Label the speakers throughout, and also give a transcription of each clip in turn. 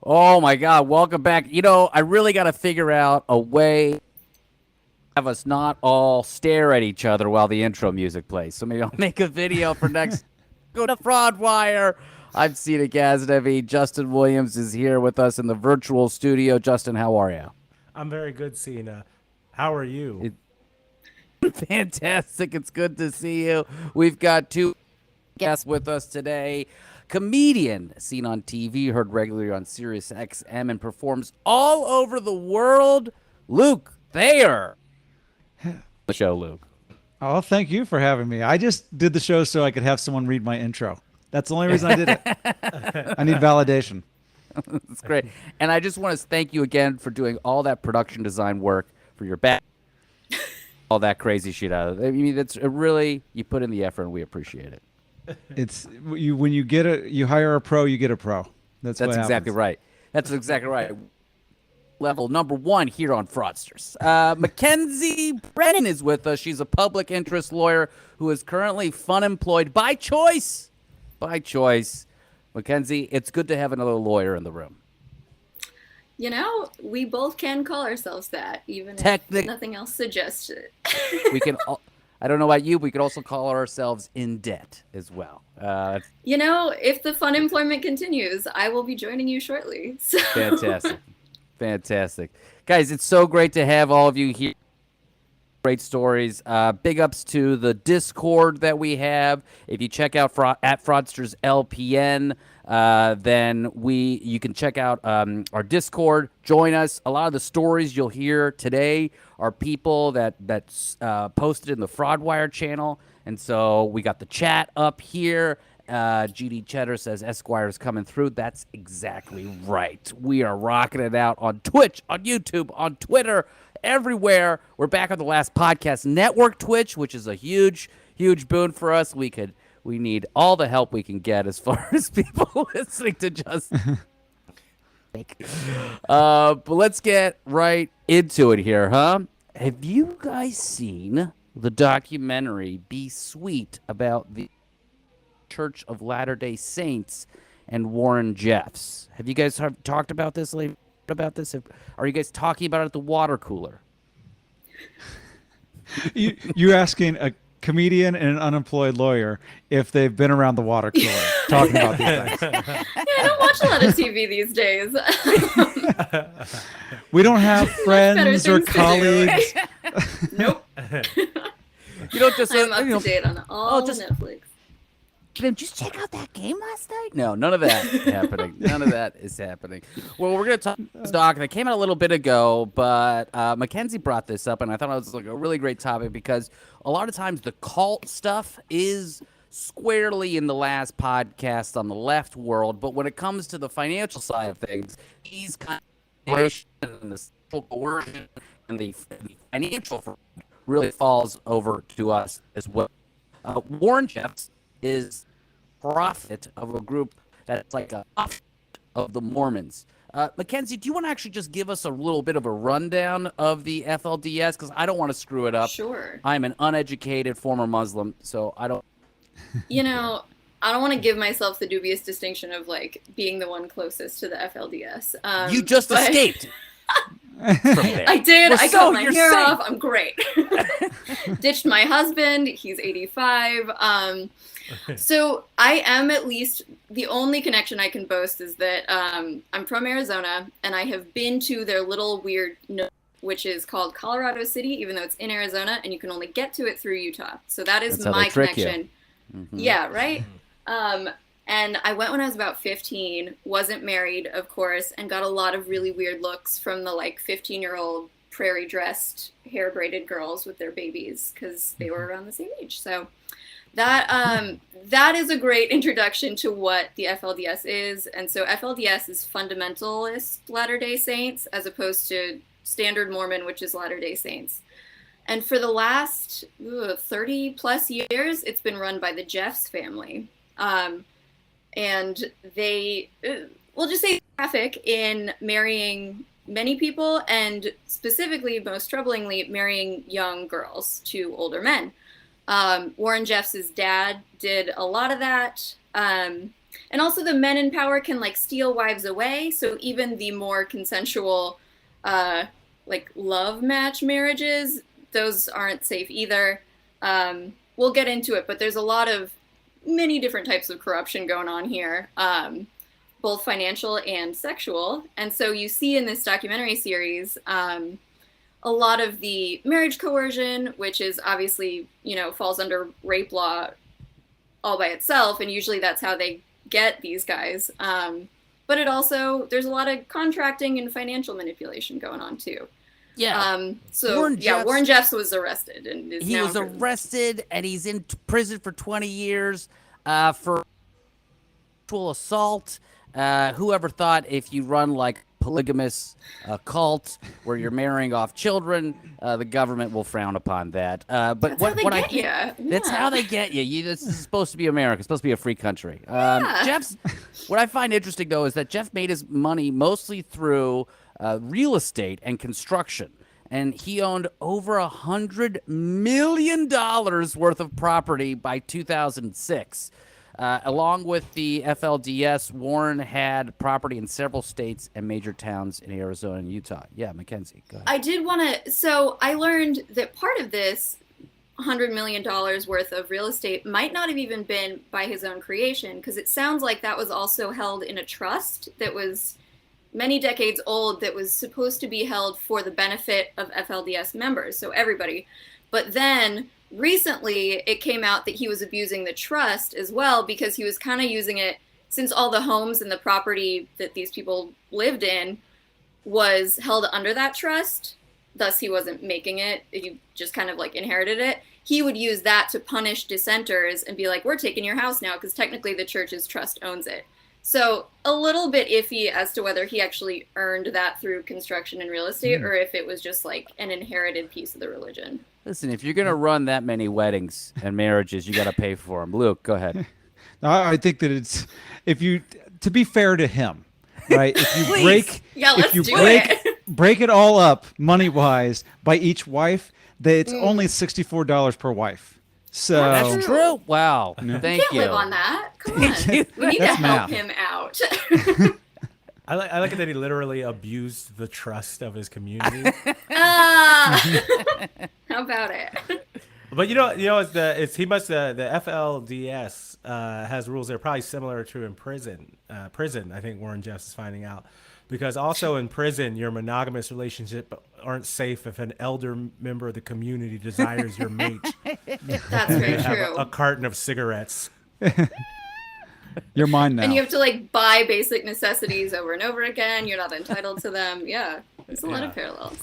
Speaker 1: Oh my God, welcome back. I really got to figure out a way to have us not all stare at each other while the intro music plays. So maybe I'll make a video for next. Go to Fraudwire. I'm Cena Gazdevi. Justin Williams is here with us in the virtual studio. Justin, how are you?
Speaker 2: I'm very good, Cena. How are you?
Speaker 1: It, Fantastic. It's good to see you. We've got two guests with us today. Comedian seen on TV, heard regularly on Sirius XM, and performs all over the world. Luke Thayer. The show, Luke.
Speaker 3: Oh, thank you for having me. I just did the show so I could have someone read my intro. That's the only reason I did it. I need validation.
Speaker 1: That's great. And I just want to thank you again for doing all that production design work for your back, all that crazy shit out of it. I mean, that's really, you put in the effort and we appreciate it.
Speaker 3: It's when you hire a pro, you get a pro. That's what
Speaker 1: exactly
Speaker 3: happens.
Speaker 1: right. That's exactly right. Level number one here on Fraudsters. Mackenzie Brennan is with us. She's a public interest lawyer who is currently unemployed by choice. By choice. Mackenzie, it's good to have another lawyer in the room.
Speaker 4: We both can call ourselves that, even if nothing else suggests it.
Speaker 1: We can. I don't know about you, but we could also call ourselves in debt as well.
Speaker 4: If the fun employment continues, I will be joining you shortly. So.
Speaker 1: Fantastic. Guys, it's so great to have all of you here. Great stories. Big ups to the Discord that we have. If you check out at Fraudsters LPN, then you can check out our Discord. Join us. A lot of the stories you'll hear today are people that posted in the Fraudwire channel, and so we got the chat up here. GD Cheddar says Esquire's coming through. That's exactly right. We are rocking it out on Twitch, on YouTube, on Twitter, everywhere. We're back on the Last Podcast Network Twitch, which is a huge, huge boon for us. We need all the help we can get as far as people listening to just. But let's get right into it here, huh? Have you guys seen the documentary Be Sweet about the Church of Latter-day Saints and Warren Jeffs? Have you guys talked about this? Are you guys talking about it at the water cooler?
Speaker 3: You're asking a comedian and an unemployed lawyer if they've been around the water cooler talking about these things.
Speaker 4: Yeah, I don't watch a lot of TV these days.
Speaker 3: We don't have friends or colleagues.
Speaker 4: Nope.
Speaker 1: You don't just.
Speaker 4: I'm up to date on all Netflix.
Speaker 1: Did you check out that game last night? No, none of that is happening. None of that is happening. Well, we're going to talk stock. That came out a little bit ago, but Mackenzie brought this up, and I thought it was like a really great topic because a lot of times the cult stuff is squarely in the Last Podcast on the left world, but when it comes to the financial side of things, these kind of and the sexual coercion and the financial really falls over to us as well. Warren Jeffs is prophet of a group that's like a of the Mormons. Mackenzie, do you want to actually just give us a little bit of a rundown of the FLDS? Because I don't want to screw it up.
Speaker 4: Sure.
Speaker 1: I'm an uneducated former Muslim, so I don't.
Speaker 4: I don't want to give myself the dubious distinction of like being the one closest to the FLDS.
Speaker 1: You just escaped.
Speaker 4: I did. I cut my hair off. I'm great. Ditched my husband. He's 85. So I am at least the only connection I can boast is that I'm from Arizona and I have been to their little weird nook, which is called Colorado City, even though it's in Arizona and you can only get to it through Utah. So that is my connection. Mm-hmm. Yeah, right. And I went when I was about 15, wasn't married, of course, and got a lot of really weird looks from the like 15-year-old prairie dressed hair braided girls with their babies because they were around the same age. So that is a great introduction to what the FLDS is. And so FLDS is fundamentalist Latter-day Saints as opposed to Standard Mormon, which is Latter-day Saints. And for the last 30 plus years, it's been run by the Jeffs family. And they, we'll just say, traffic in marrying many people and specifically, most troublingly, marrying young girls to older men. Warren Jeffs' dad did a lot of that. And also the men in power can like steal wives away. So even the more consensual, like love match marriages, those aren't safe either. We'll get into it, but there's a lot of many different types of corruption going on here, both financial and sexual. And so you see in this documentary series, a lot of the marriage coercion, which is obviously, you know, falls under rape law all by itself. And usually that's how they get these guys. But it also, there's a lot of contracting and financial manipulation going on too.
Speaker 1: Yeah.
Speaker 4: Warren Jeffs was arrested and is
Speaker 1: he
Speaker 4: now
Speaker 1: was arrested and he's in prison for 20 years for sexual assault. Whoever thought if you run like polygamous cult where you're marrying off children, the government will frown upon that. But
Speaker 4: that's
Speaker 1: that's how they get you. This is supposed to be America. It's supposed to be a free country. What I find interesting though is that Jeff made his money mostly through real estate and construction, and he owned over $100 million worth of property by 2006. Along with the FLDS, Warren had property in several states and major towns in Arizona and Utah. Yeah, Mackenzie, go ahead.
Speaker 4: I did want to, so I learned that part of this $100 million worth of real estate might not have even been by his own creation, because it sounds like that was also held in a trust that was many decades old that was supposed to be held for the benefit of FLDS members, so everybody. But then recently it came out that he was abusing the trust as well, because he was kind of using it, since all the homes and the property that these people lived in was held under that trust, thus he wasn't making it, he just kind of like inherited it. He would use that to punish dissenters and be like, we're taking your house now, because technically the church's trust owns it. So a little bit iffy as to whether he actually earned that through construction and real estate, or if it was just like an inherited piece of the religion.
Speaker 1: Listen, if you're going to run that many weddings and marriages, you got to pay for them. Luke, go ahead.
Speaker 3: I think that it's, to be fair to him, right? If you break it all up money-wise by each wife, it's only $64 per wife. So
Speaker 1: that's true. Wow.
Speaker 4: Thank you.
Speaker 1: Thank you.
Speaker 4: Can't live on that. Come on. We need to help him out.
Speaker 2: I like it that he literally abused the trust of his community.
Speaker 4: How about it?
Speaker 2: But the FLDS has rules that are probably similar to in prison. I think Warren Jeffs is finding out, because also in prison, your monogamous relationship aren't safe if an elder member of the community desires your mate.
Speaker 4: That's very true.
Speaker 2: A carton of cigarettes.
Speaker 3: You're mine now.
Speaker 4: And you have to like buy basic necessities over and over again. You're not entitled to them. Yeah, there's a lot of parallels.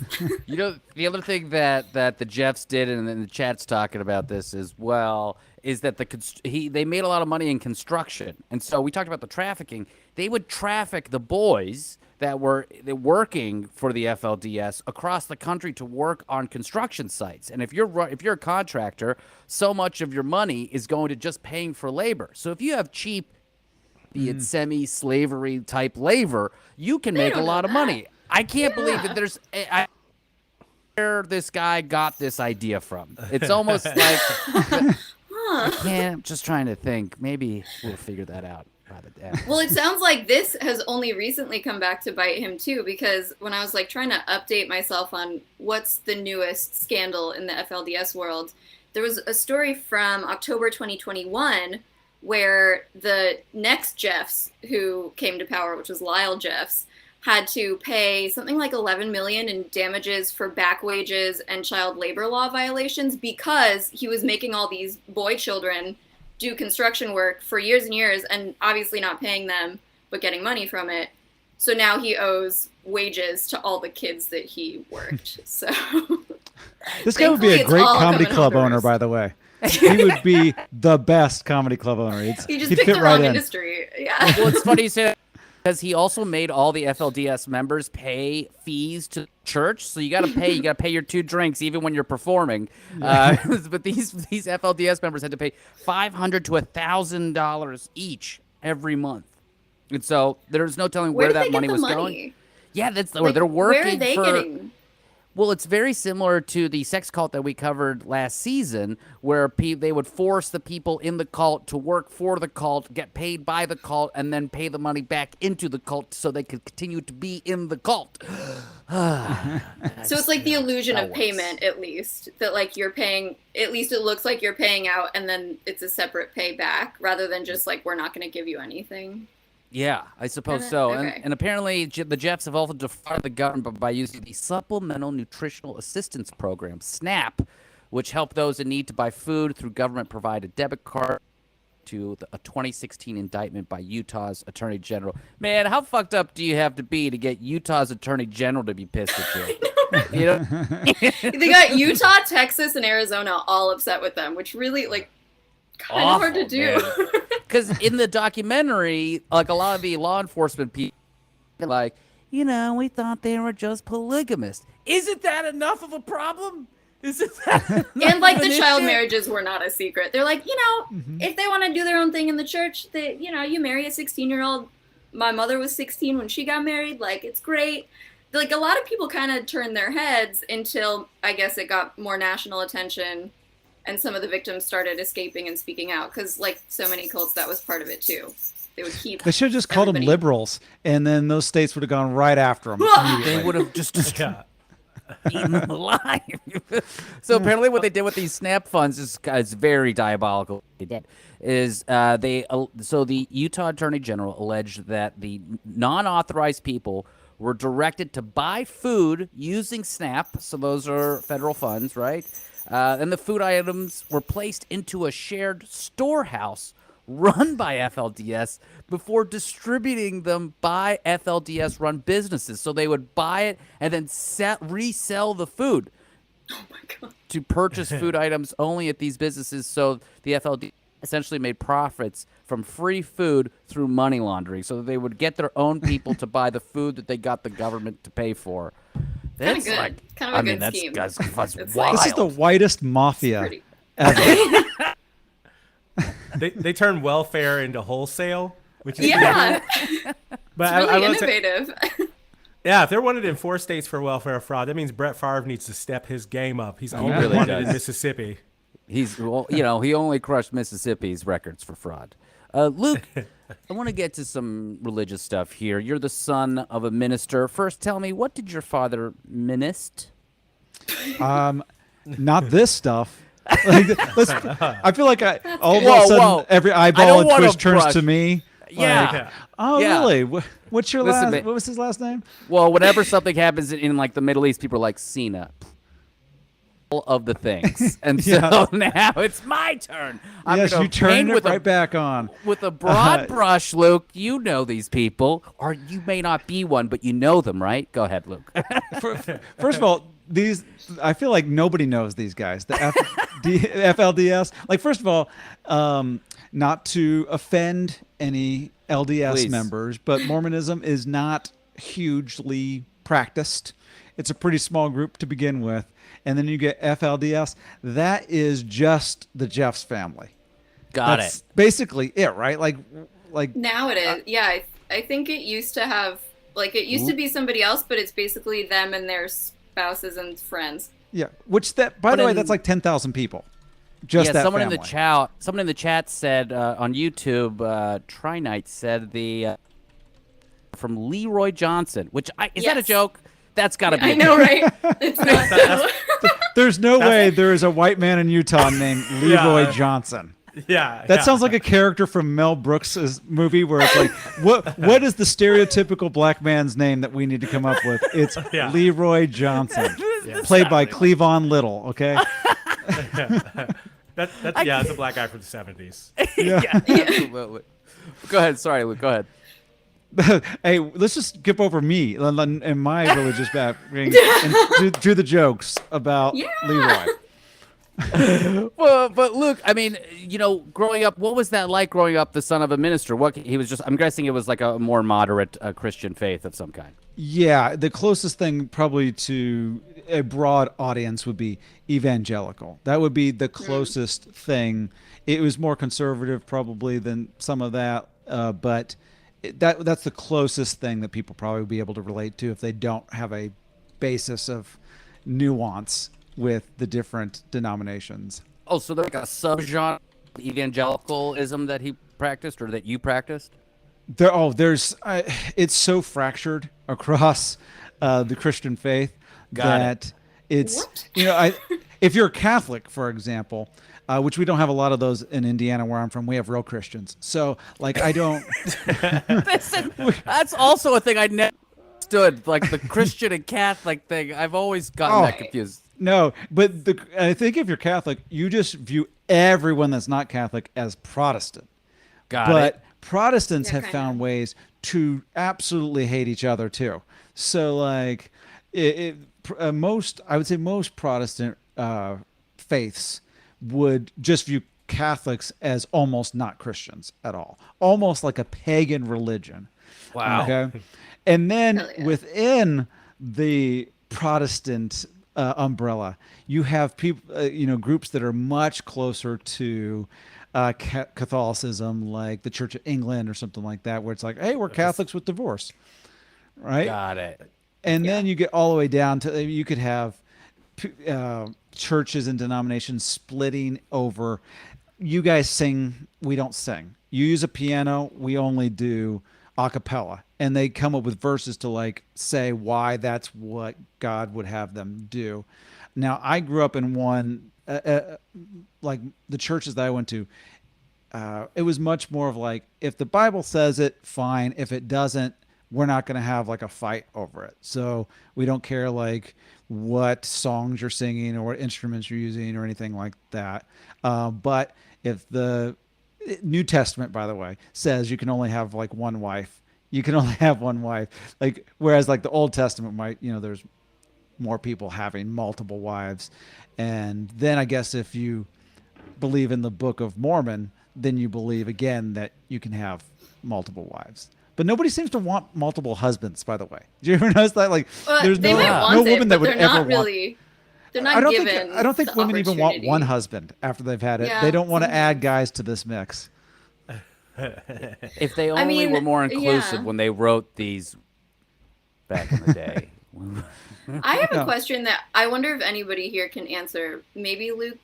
Speaker 1: You know, the other thing that the Jeffs did, and then the chat's talking about this as well, is that they made a lot of money in construction. And so we talked about the trafficking. They would traffic the boys that were working for the FLDS across the country to work on construction sites. And if you're a contractor, so much of your money is going to just paying for labor. So if you have cheap, be it semi-slavery type labor, you can make a lot of money. I can't believe that there's where this guy got this idea from. It's almost like I'm just trying to think. Maybe we'll figure that out.
Speaker 4: Well, it sounds like this has only recently come back to bite him too, because when I was like trying to update myself on what's the newest scandal in the FLDS world, there was a story from October 2021 where the next Jeffs who came to power, which was Lyle Jeffs, had to pay something like $11 million in damages for back wages and child labor law violations, because he was making all these boy children do construction work for years and years and obviously not paying them, but getting money from it. So now he owes wages to all the kids that he worked. So
Speaker 3: this guy would be a great comedy club owner, by the way. He would be the best comedy club owner.
Speaker 4: He just picked the wrong industry. Yeah.
Speaker 1: Well, it's funny you say that, because he also made all the FLDS members pay fees to church. So you got to pay your 2 drinks even when you're performing. But these FLDS members had to pay $500 to $1,000 each every month. And so there's no telling where that money was going. Yeah, that's where they're working.
Speaker 4: Where are they getting?
Speaker 1: Well, it's very similar to the sex cult that we covered last season, where they would force the people in the cult to work for the cult, get paid by the cult, and then pay the money back into the cult so they could continue to be in the cult.
Speaker 4: So it's like the illusion of payment, at least, that like you're paying, at least it looks like you're paying out, and then it's a separate payback rather than just like, we're not going to give you anything.
Speaker 1: Yeah, I suppose so.
Speaker 4: Okay.
Speaker 1: And apparently the Jeffs have also defied the government by using the Supplemental Nutritional Assistance Program, SNAP, which helped those in need to buy food through government-provided debit card to a 2016 indictment by Utah's Attorney General. Man, how fucked up do you have to be to get Utah's Attorney General to be pissed at you? You know?
Speaker 4: They got Utah, Texas, and Arizona all upset with them, which really, like, kind of hard to do.
Speaker 1: Because in the documentary, like a lot of the law enforcement people, like, you know, we thought they were just polygamists. Isn't that enough of a problem? Isn't that
Speaker 4: and like the child marriages were not a secret. They're like, you know, if they want to do their own thing in the church, they, you know, you marry a 16-year-old. My mother was 16 when she got married. Like, it's great. Like, a lot of people kind of turned their heads until I guess it got more national attention. And some of the victims started escaping and speaking out because, like so many cults, that was part of it, too. They would keep.
Speaker 3: They should have just called them liberals, and then those states would have gone right after them.
Speaker 1: They would have just eaten them alive. So apparently what they did with these SNAP funds is very diabolical. So the Utah Attorney General alleged that the non-authorized people were directed to buy food using SNAP, so those are federal funds, right? And the food items were placed into a shared storehouse run by FLDS before distributing them by FLDS-run businesses. So they would buy it and then resell the food.
Speaker 4: Oh my God.
Speaker 1: To purchase food items only at these businesses. So the FLDS essentially made profits from free food through money laundering. So that they would get their own people to buy the food that they got the government to pay for. That's
Speaker 4: kind of good.
Speaker 1: Like,
Speaker 4: kind of a good scheme.
Speaker 1: That's wild.
Speaker 3: This is the whitest mafia ever.
Speaker 2: They turn welfare into wholesale, which is
Speaker 4: but it's really innovative.
Speaker 2: Yeah, if they're wanted in 4 states for welfare fraud, that means Brett Favre needs to step his game up. He's only
Speaker 1: really
Speaker 2: wanted in Mississippi.
Speaker 1: He's, well, you know, he only crushed Mississippi's records for fraud. Luke, I want to get to some religious stuff here. You're the son of a minister. First, tell me, what did your father minister?
Speaker 3: Not this stuff. Like, I feel like all of a sudden every eyeball and twitch turns to me.
Speaker 1: Yeah.
Speaker 3: Like, really? What's your last? What was his last name?
Speaker 1: Well, whenever something happens in like the Middle East, people are like Cena. Of the things, and so now it's my turn.
Speaker 3: Yes, you turned it right back on
Speaker 1: with a broad brush, Luke. You know these people, or you may not be one, but you know them, right? Go ahead, Luke.
Speaker 3: First of all, I feel like nobody knows these guys. The FLDS. Like, first of all, not to offend any LDS members, but Mormonism is not hugely practiced. It's a pretty small group to begin with. And then you get FLDS. That is just the Jeffs family. That's basically it, right? Like
Speaker 4: now it is. Yeah, I think it used to have, like, it used to be somebody else, but it's basically them and their spouses and friends.
Speaker 3: Yeah, which by the way, that's like 10,000 people. Just that
Speaker 1: someone
Speaker 3: family.
Speaker 1: Someone in the chat said on YouTube, Trinite said from Leroy Johnson, which is that a joke? That's got to be.
Speaker 4: I know, right? It's not.
Speaker 3: There's no way there is a white man in Utah named Leroy Johnson.
Speaker 2: Yeah.
Speaker 3: That sounds like a character from Mel Brooks' movie where it's like, what is the stereotypical black man's name that we need to come up with? It's Leroy Johnson, played by Cleavon Little, okay?
Speaker 2: That's a black guy from the 70s.
Speaker 1: Yeah, absolutely. Go ahead. Sorry, Luke. Go ahead.
Speaker 3: Hey, let's just skip over me and my religious background and do the jokes about Leroy.
Speaker 1: Well, but Luke, I mean, you know, growing up, what was that like growing up the son of a minister? I'm guessing it was like a more moderate Christian faith of some kind.
Speaker 3: Yeah, the closest thing probably to a broad audience would be evangelical. That would be the closest thing. It was more conservative probably than some of that, but that's the closest thing that people probably would be able to relate to if they don't have a basis of nuance with the different denominations.
Speaker 1: Oh, so there's like a subgenre of evangelicalism that he practiced or that you practiced?
Speaker 3: There's it's so fractured across the Christian faith that it's
Speaker 4: What?
Speaker 3: if you're a Catholic, for example, which we don't have a lot of those in Indiana where I'm from. We have real Christians. So like I don't.
Speaker 1: That's also a thing I never understood, like the Christian and Catholic thing. I've always gotten that confused.
Speaker 3: No, but I think if you're Catholic, you just view everyone that's not Catholic as Protestant.
Speaker 1: But
Speaker 3: Protestants
Speaker 4: Yeah,
Speaker 3: have
Speaker 4: kind
Speaker 3: found
Speaker 4: of.
Speaker 3: ways to absolutely hate each other too. So like I would say most Protestant faiths would just view Catholics as almost not Christians at all, almost like a pagan religion.
Speaker 1: Wow.
Speaker 3: Okay. And then
Speaker 4: Hell yeah.
Speaker 3: within the Protestant umbrella, you have people, groups that are much closer to Catholicism, like the Church of England or something like that, where it's like, hey, we're Catholics with divorce, right?
Speaker 1: Got it.
Speaker 3: And then you get all the way down to you could have churches and denominations splitting over. You guys sing, we don't sing. You use a piano, we only do a cappella, and they come up with verses to like say why that's what God would have them do. Now, I grew up in one, like the churches that I went to, it was much more of like, if the Bible says it, fine. If it doesn't, we're not going to have like a fight over it. So we don't care like what songs you're singing or what instruments you're using or anything like that. But if the New Testament, by the way, says you can only have like one wife, you can only have one wife. Like, whereas like the Old Testament might, there's more people having multiple wives. And then I guess if you believe in the Book of Mormon, then you believe again that you can have multiple wives. But nobody seems to want multiple husbands, by the way. Did you ever notice that? Like, there's
Speaker 4: they might want
Speaker 3: no
Speaker 4: it,
Speaker 3: woman
Speaker 4: but
Speaker 3: that would
Speaker 4: they're
Speaker 3: ever
Speaker 4: not
Speaker 3: want.
Speaker 4: really. They're not given.
Speaker 3: I don't think
Speaker 4: the
Speaker 3: women even want
Speaker 4: opportunity.
Speaker 3: one husband after they've had it.
Speaker 4: Yeah,
Speaker 3: They don't want to
Speaker 4: sometimes.
Speaker 3: add guys to this mix.
Speaker 1: If they only were more inclusive
Speaker 4: yeah.
Speaker 1: when they wrote these back in the day.
Speaker 4: I have a question that I wonder if anybody here can answer. Maybe Luke,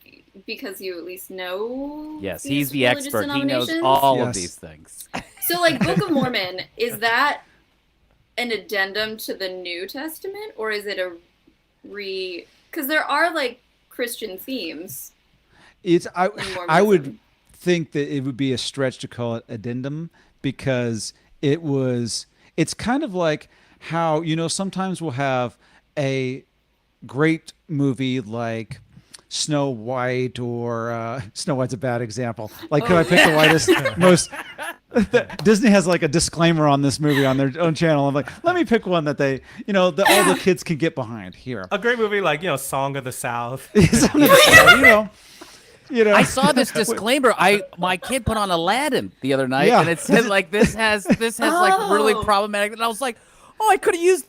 Speaker 4: because you at least know.
Speaker 1: Yes,
Speaker 4: these
Speaker 1: he's the
Speaker 4: religious
Speaker 1: expert. He knows
Speaker 4: denominations.
Speaker 1: all of
Speaker 3: Yes.
Speaker 1: these things.
Speaker 4: So, like, Book of Mormon, is that an addendum to the New Testament, or is it a because there are like Christian themes.
Speaker 3: I would think that it would be a stretch to call it addendum because it's kind of like how sometimes we'll have a great movie like Snow White or Snow White's a bad example. Like, could I pick the whitest most? Disney has like a disclaimer on this movie on their own channel. I'm like, let me pick one that they, all the kids can get behind here.
Speaker 2: A great movie like Song of the South.
Speaker 1: I saw this disclaimer. My kid put on Aladdin the other night, and it said like this has like really problematic. And I was like, oh, I could have used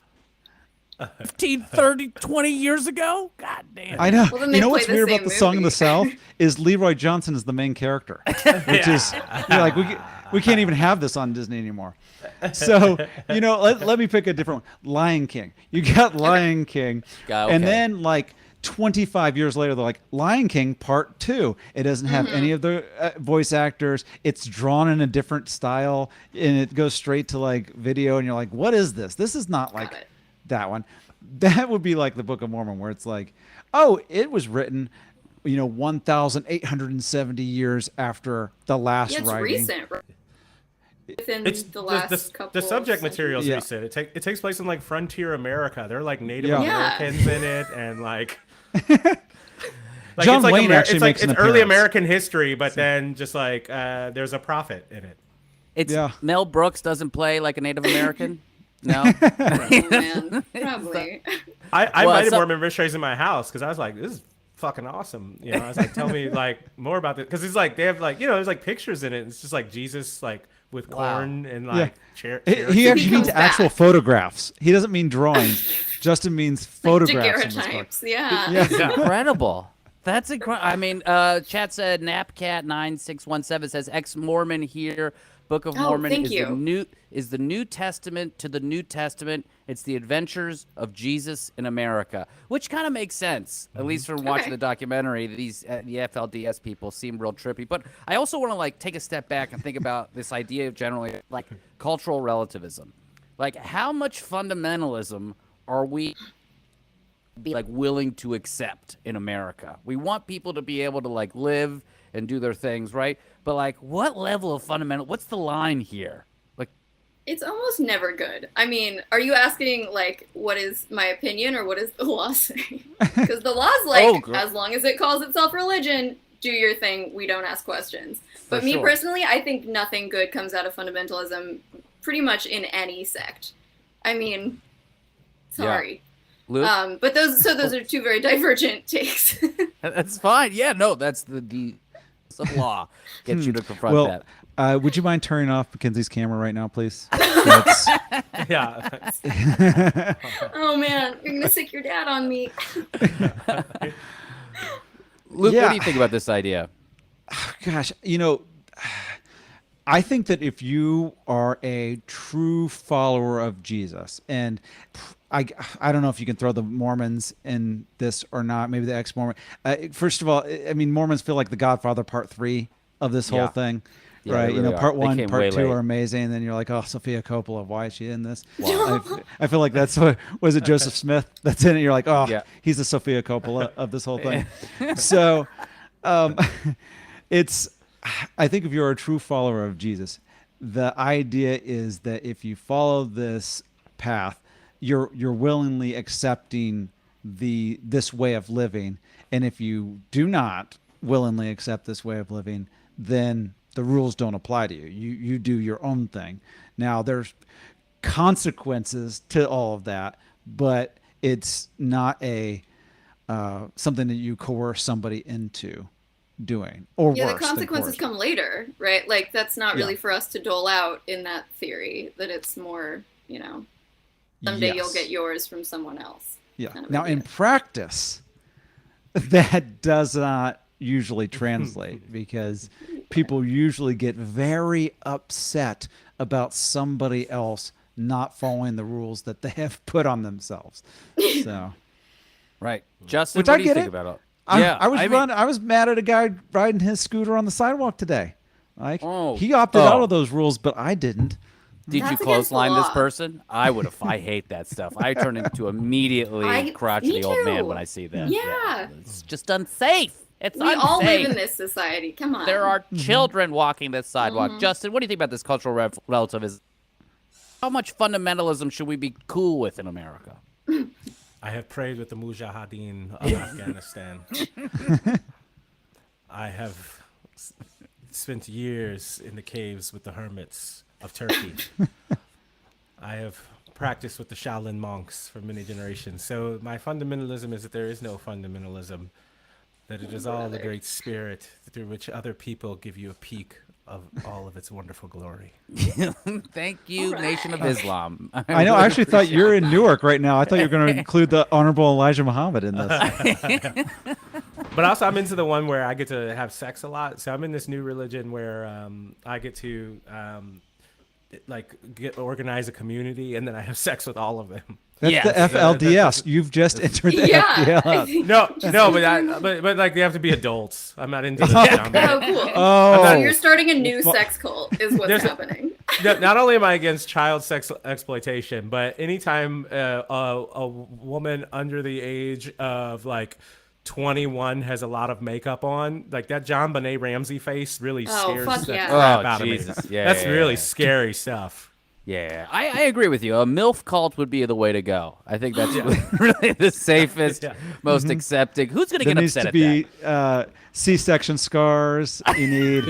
Speaker 1: 15, 30, 20 years ago. God damn.
Speaker 3: I know.
Speaker 4: Well, then
Speaker 3: You
Speaker 4: they
Speaker 3: know what's
Speaker 4: play the
Speaker 3: weird about
Speaker 4: same
Speaker 3: the Song of the
Speaker 4: movie.
Speaker 3: South is Leroy Johnson is the main character, which is you're like we can't even have this on Disney anymore. So let me pick a different one. Lion King. You got Lion King,
Speaker 1: Okay.
Speaker 3: and then like 25 years later, they're like Lion King Part 2. It doesn't have any of the voice actors. It's drawn in a different style, and it goes straight to like video. And you're like, what is this? This is not like that one. That would be like the Book of Mormon, where it's like, oh, it was written, 1,870 years after the last
Speaker 4: Yeah, it's
Speaker 3: writing.
Speaker 4: recent. Right? Within the last couple.
Speaker 2: The subject material is
Speaker 3: Yeah.
Speaker 2: recent. It takes place in like frontier America. There are like Native
Speaker 3: Yeah.
Speaker 2: Americans in it, and like.
Speaker 3: John
Speaker 2: it's like
Speaker 3: Wayne actually makes an
Speaker 2: it's early
Speaker 3: appearance.
Speaker 2: American history, but then just like there's a prophet in it.
Speaker 1: It's
Speaker 3: Yeah.
Speaker 1: Mel Brooks doesn't play like a Native American. No.
Speaker 4: Oh, man. Probably.
Speaker 2: I
Speaker 1: Well,
Speaker 2: invited
Speaker 1: so-
Speaker 2: Mormon missionaries in my house because I was like, this is fucking awesome. I was like, tell me like more about this, because it's like they have like there's like pictures in it. It's just like Jesus like with corn and like chair.
Speaker 3: He actually
Speaker 4: comes
Speaker 3: means actual
Speaker 4: back.
Speaker 3: photographs. He doesn't mean drawings. Justin means photographs. in this book.
Speaker 4: Daguerreotypes. Yeah.
Speaker 3: Yeah.
Speaker 1: Incredible. That's incredible. I mean, chat said Napcat9617 says ex-Mormon here. Book of Mormon
Speaker 4: thank
Speaker 1: is
Speaker 4: you.
Speaker 1: the New Testament to the New Testament. It's the adventures of Jesus in America, which kind of makes sense, at least from watching the documentary. These the FLDS people seem real trippy, but I also want to like take a step back and think about this idea of generally like cultural relativism. Like, how much fundamentalism are we be like willing to accept in America? We want people to be able to like live and do their things, right? But like, what level of fundamental? What's the line here? Like,
Speaker 4: it's almost never good. I mean, are you asking like what is my opinion or what does the law say? Because the law's like, as long as it calls itself religion, do your thing. We don't ask questions. But me personally, I think nothing good comes out of fundamentalism, pretty much in any sect. I mean, sorry.
Speaker 1: Luke?
Speaker 4: But those are two very divergent takes.
Speaker 1: That's fine. Yeah, no, that's the law gets you to confront
Speaker 3: that. Would you mind turning off Mackenzie's camera right now, please?
Speaker 2: Yeah.
Speaker 4: Oh man, you're gonna sick your dad on me.
Speaker 1: Luke, what do you think about this idea?
Speaker 3: Gosh, I think that if you are a true follower of Jesus, and I don't know if you can throw the Mormons in this or not, maybe the ex-Mormon. First of all, I mean, Mormons feel like the Godfather Part 3 of this whole thing.
Speaker 1: Yeah,
Speaker 3: right,
Speaker 1: really
Speaker 3: Part 1, Part 2
Speaker 1: late.
Speaker 3: are amazing, and then you're like, oh, Sophia Coppola, why is she in this? Wow. I feel like that's what was it, Joseph Smith that's in it. You're like, oh, he's the Sophia Coppola of this whole thing. So, it's. I think if you're a true follower of Jesus, the idea is that if you follow this path, you're willingly accepting this way of living, and if you do not willingly accept this way of living, then the rules don't apply to you. You do your own thing. Now, there's consequences to all of that, but it's not a something that you coerce somebody into doing, or worse,
Speaker 4: the consequences come later, right? Like, that's not really for us to dole out in that theory, that it's more, someday you'll get yours from someone else.
Speaker 3: Yeah. Kind of now, in practice, that does not usually translate because people usually get very upset about somebody else not following the rules that they have put on themselves. So,
Speaker 1: right, Justin, what do you think about it?
Speaker 3: I was mad at a guy riding his scooter on the sidewalk today. Like, he opted out of those rules, but I didn't.
Speaker 1: Did you clothesline this person? I would have. I hate that stuff. I turn into immediately crotchety old man when I see that.
Speaker 4: Yeah.
Speaker 1: It's just unsafe. It's
Speaker 4: we
Speaker 1: unsafe.
Speaker 4: all live in this society. Come on.
Speaker 1: There are children walking this sidewalk. Justin, what do you think about this cultural relativism? How much fundamentalism should we be cool with in America?
Speaker 2: I have prayed with the Mujahideen of Afghanistan. I have spent years in the caves with the hermits of Turkey. I have practiced with the Shaolin monks for many generations. So my fundamentalism is that there is no fundamentalism, that it is all the great spirit through which other people give you a peek of all of its wonderful glory.
Speaker 1: Thank you, Nation of Islam.
Speaker 3: I know. I actually thought you're in Newark right now. I thought you were going to include the Honorable Elijah Muhammad in this.
Speaker 2: But also, I'm into the one where I get to have sex a lot. So I'm in this new religion where I get to organize a community, and then I have sex with all of them.
Speaker 3: That's the FLDS. You've just entered the FLDS.
Speaker 2: But like they have to be adults. I'm not into this.
Speaker 4: Oh, cool. So you're starting a new sex cult, is what's happening.
Speaker 2: Not only am I against child sex exploitation, but anytime a woman under the age of like 21 has a lot of makeup on, like that John Benet Ramsey face really scares the crap out of me. That's really scary stuff.
Speaker 1: Yeah, I agree with you. A MILF cult would be the way to go. I think that's really the safest, most accepting. Who's going to get upset at that? There needs
Speaker 3: to be C-section scars. You need.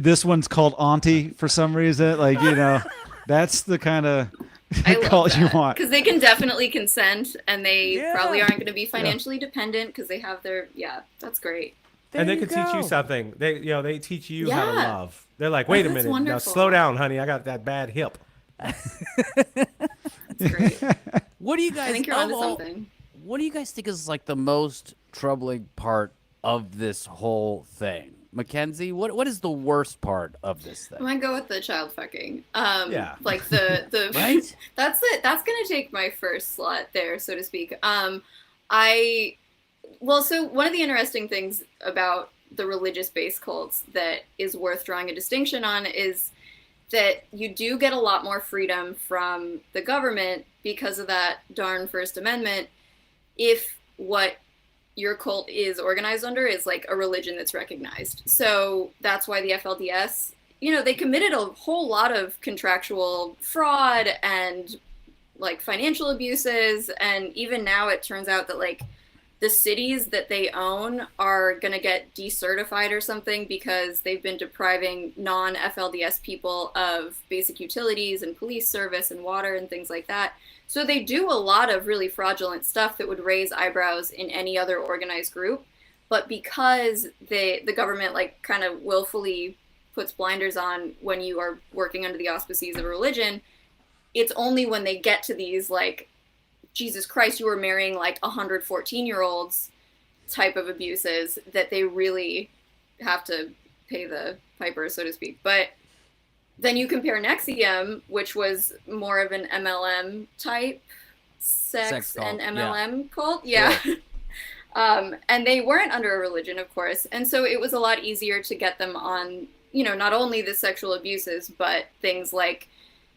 Speaker 3: This one's called Auntie for some reason. Like, that's the kind of cult you want.
Speaker 4: Because they can definitely consent, and they probably aren't going to be financially dependent because they have their. Yeah, that's great.
Speaker 2: And they can teach you something. They teach you how to love. They're like, wait a minute, now slow down, honey. I got that bad hip.
Speaker 4: That's great.
Speaker 1: What do you guys?
Speaker 4: I think you're onto something.
Speaker 1: What do you guys think is like the most troubling part of this whole thing? Mackenzie, what is the worst part of this thing?
Speaker 4: I'm gonna go with the child fucking.
Speaker 2: Yeah.
Speaker 4: Like the
Speaker 1: right.
Speaker 4: That's it. That's gonna take my first slot there, so to speak. So one of the interesting things about the religious-based cults that is worth drawing a distinction on is that you do get a lot more freedom from the government because of that darn First Amendment if what your cult is organized under is like a religion that's recognized. So that's why the FLDS, they committed a whole lot of contractual fraud and like financial abuses. And even now it turns out that like the cities that they own are going to get decertified or something because they've been depriving non-FLDS people of basic utilities and police service and water and things like that. So they do a lot of really fraudulent stuff that would raise eyebrows in any other organized group. But because the government like kind of willfully puts blinders on when you are working under the auspices of a religion, it's only when they get to these like, Jesus Christ, you were marrying like 114-year-olds type of abuses that they really have to pay the piper, so to speak. But then you compare Nexium, which was more of an MLM type sex
Speaker 1: cult,
Speaker 4: and MLM cult. Yeah. And they weren't under a religion, of course. And so it was a lot easier to get them on, not only the sexual abuses, but things like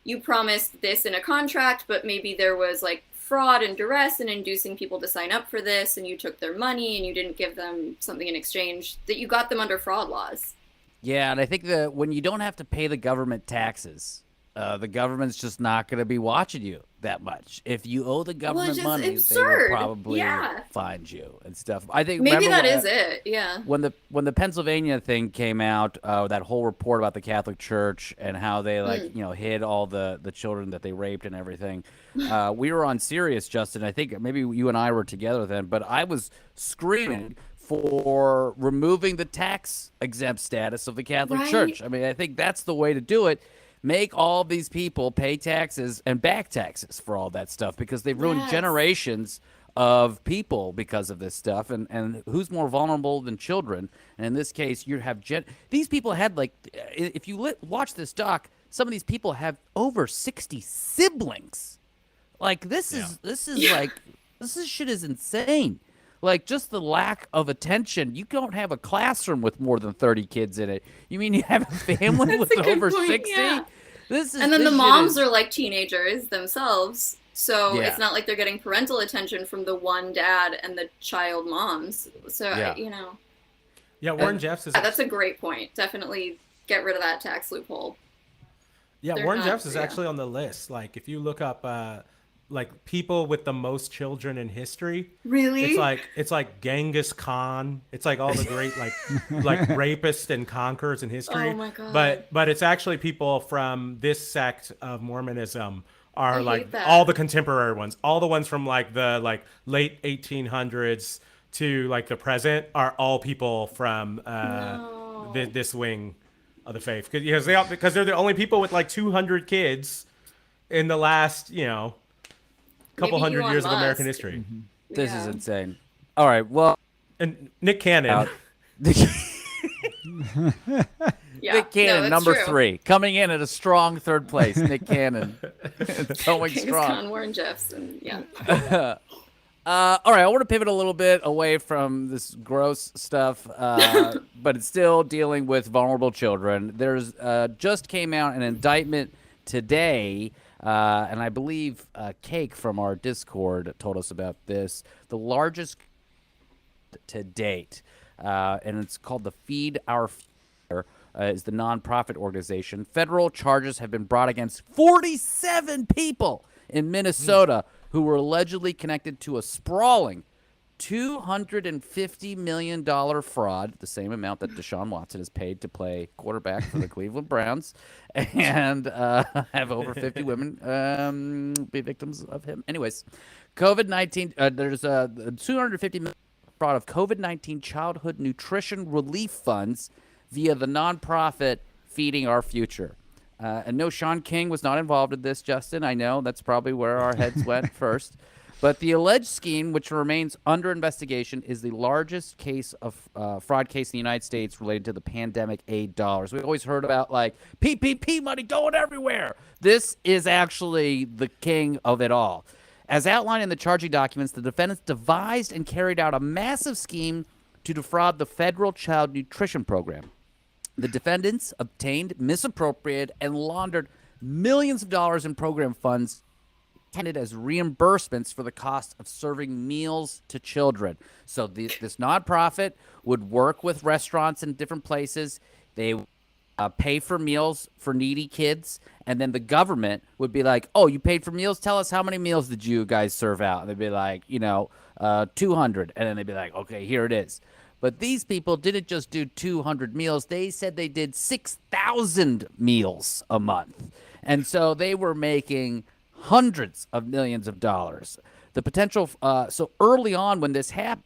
Speaker 4: you promised this in a contract, but maybe there was like fraud and duress and inducing people to sign up for this, and you took their money and you didn't give them something in exchange, that you got them under fraud laws.
Speaker 1: Yeah, and I think that when you don't have to pay the government taxes, the government's just not going to be watching you that much. If you owe the government money,
Speaker 4: absurd.
Speaker 1: They will probably find you and stuff. I think
Speaker 4: maybe that is it. Yeah.
Speaker 1: When the Pennsylvania thing came out, that whole report about the Catholic Church and how they hid all the children that they raped and everything, we were on Sirius, Justin. I think maybe you and I were together then, but I was screaming for removing the tax exempt status of the Catholic Church. I mean, I think that's the way to do it. Make all these people pay taxes and back taxes for all that stuff, because they've ruined generations of people because of this stuff. And who's more vulnerable than children? And in this case, you have these people had like, if you watch this doc, some of these people have over 60 siblings. Like this is like, this shit is insane. Like, just the lack of attention. You don't have a classroom with more than 30 kids in it. You mean you have a family with over 60? Yeah.
Speaker 4: And then the moms are like teenagers themselves. So it's not like they're getting parental attention from the one dad and the child moms. So,
Speaker 2: Yeah, Warren Jeffs is...
Speaker 4: that's a great point. Definitely get rid of that tax loophole.
Speaker 2: Yeah, Warren Jeffs is actually on the list. Like, if you look up... like people with the most children in history.
Speaker 4: Really?
Speaker 2: It's like Genghis Khan. It's like all the great like rapists and conquerors in history.
Speaker 4: Oh my God.
Speaker 2: But it's actually people from this sect of Mormonism are like all the contemporary ones. All the ones from like the late 1800s to like the present are all people from this wing of the faith. Because they're the only people with like 200 kids in the last, couple hundred years of American history.
Speaker 1: Mm-hmm. This is insane. All right, well,
Speaker 2: and Nick Cannon.
Speaker 1: Nick Cannon, number 3, coming in at a strong third place. Nick Cannon, going strong.
Speaker 4: Warren Jeffs, and
Speaker 1: all right, I want to pivot a little bit away from this gross stuff, but it's still dealing with vulnerable children. There's just came out an indictment today. And I believe Cake from our Discord told us about this. The largest to date, and it's called the Feed Our Future, is the nonprofit organization. Federal charges have been brought against 47 people in Minnesota who were allegedly connected to a sprawling $250 million fraud, the same amount that Deshaun Watson is paid to play quarterback for the Cleveland Browns, and have over 50 women be victims of him. Anyways, COVID-19, there's a $250 million fraud of COVID-19 childhood nutrition relief funds via the nonprofit Feeding Our Future. And no, Sean King was not involved in this, Justin. I know that's probably where our heads went first. But the alleged scheme, which remains under investigation, is the largest case of fraud case in the United States related to the pandemic aid dollars. We've always heard about like PPP money going everywhere. This is actually the king of it all. As outlined in the charging documents, the defendants devised and carried out a massive scheme to defraud the federal child nutrition program. The defendants obtained, misappropriated, and laundered millions of dollars in program funds intended as reimbursements for the cost of serving meals to children. So this nonprofit would work with restaurants in different places. They pay for meals for needy kids, and then the government would be like, oh, you paid for meals? Tell us how many meals did you guys serve out? And they'd be like, 200. And then they'd be like, okay, here it is. But these people didn't just do 200 meals. They said they did 6,000 meals a month. And so they were making hundreds of millions of dollars. The potential, so early on when this happened,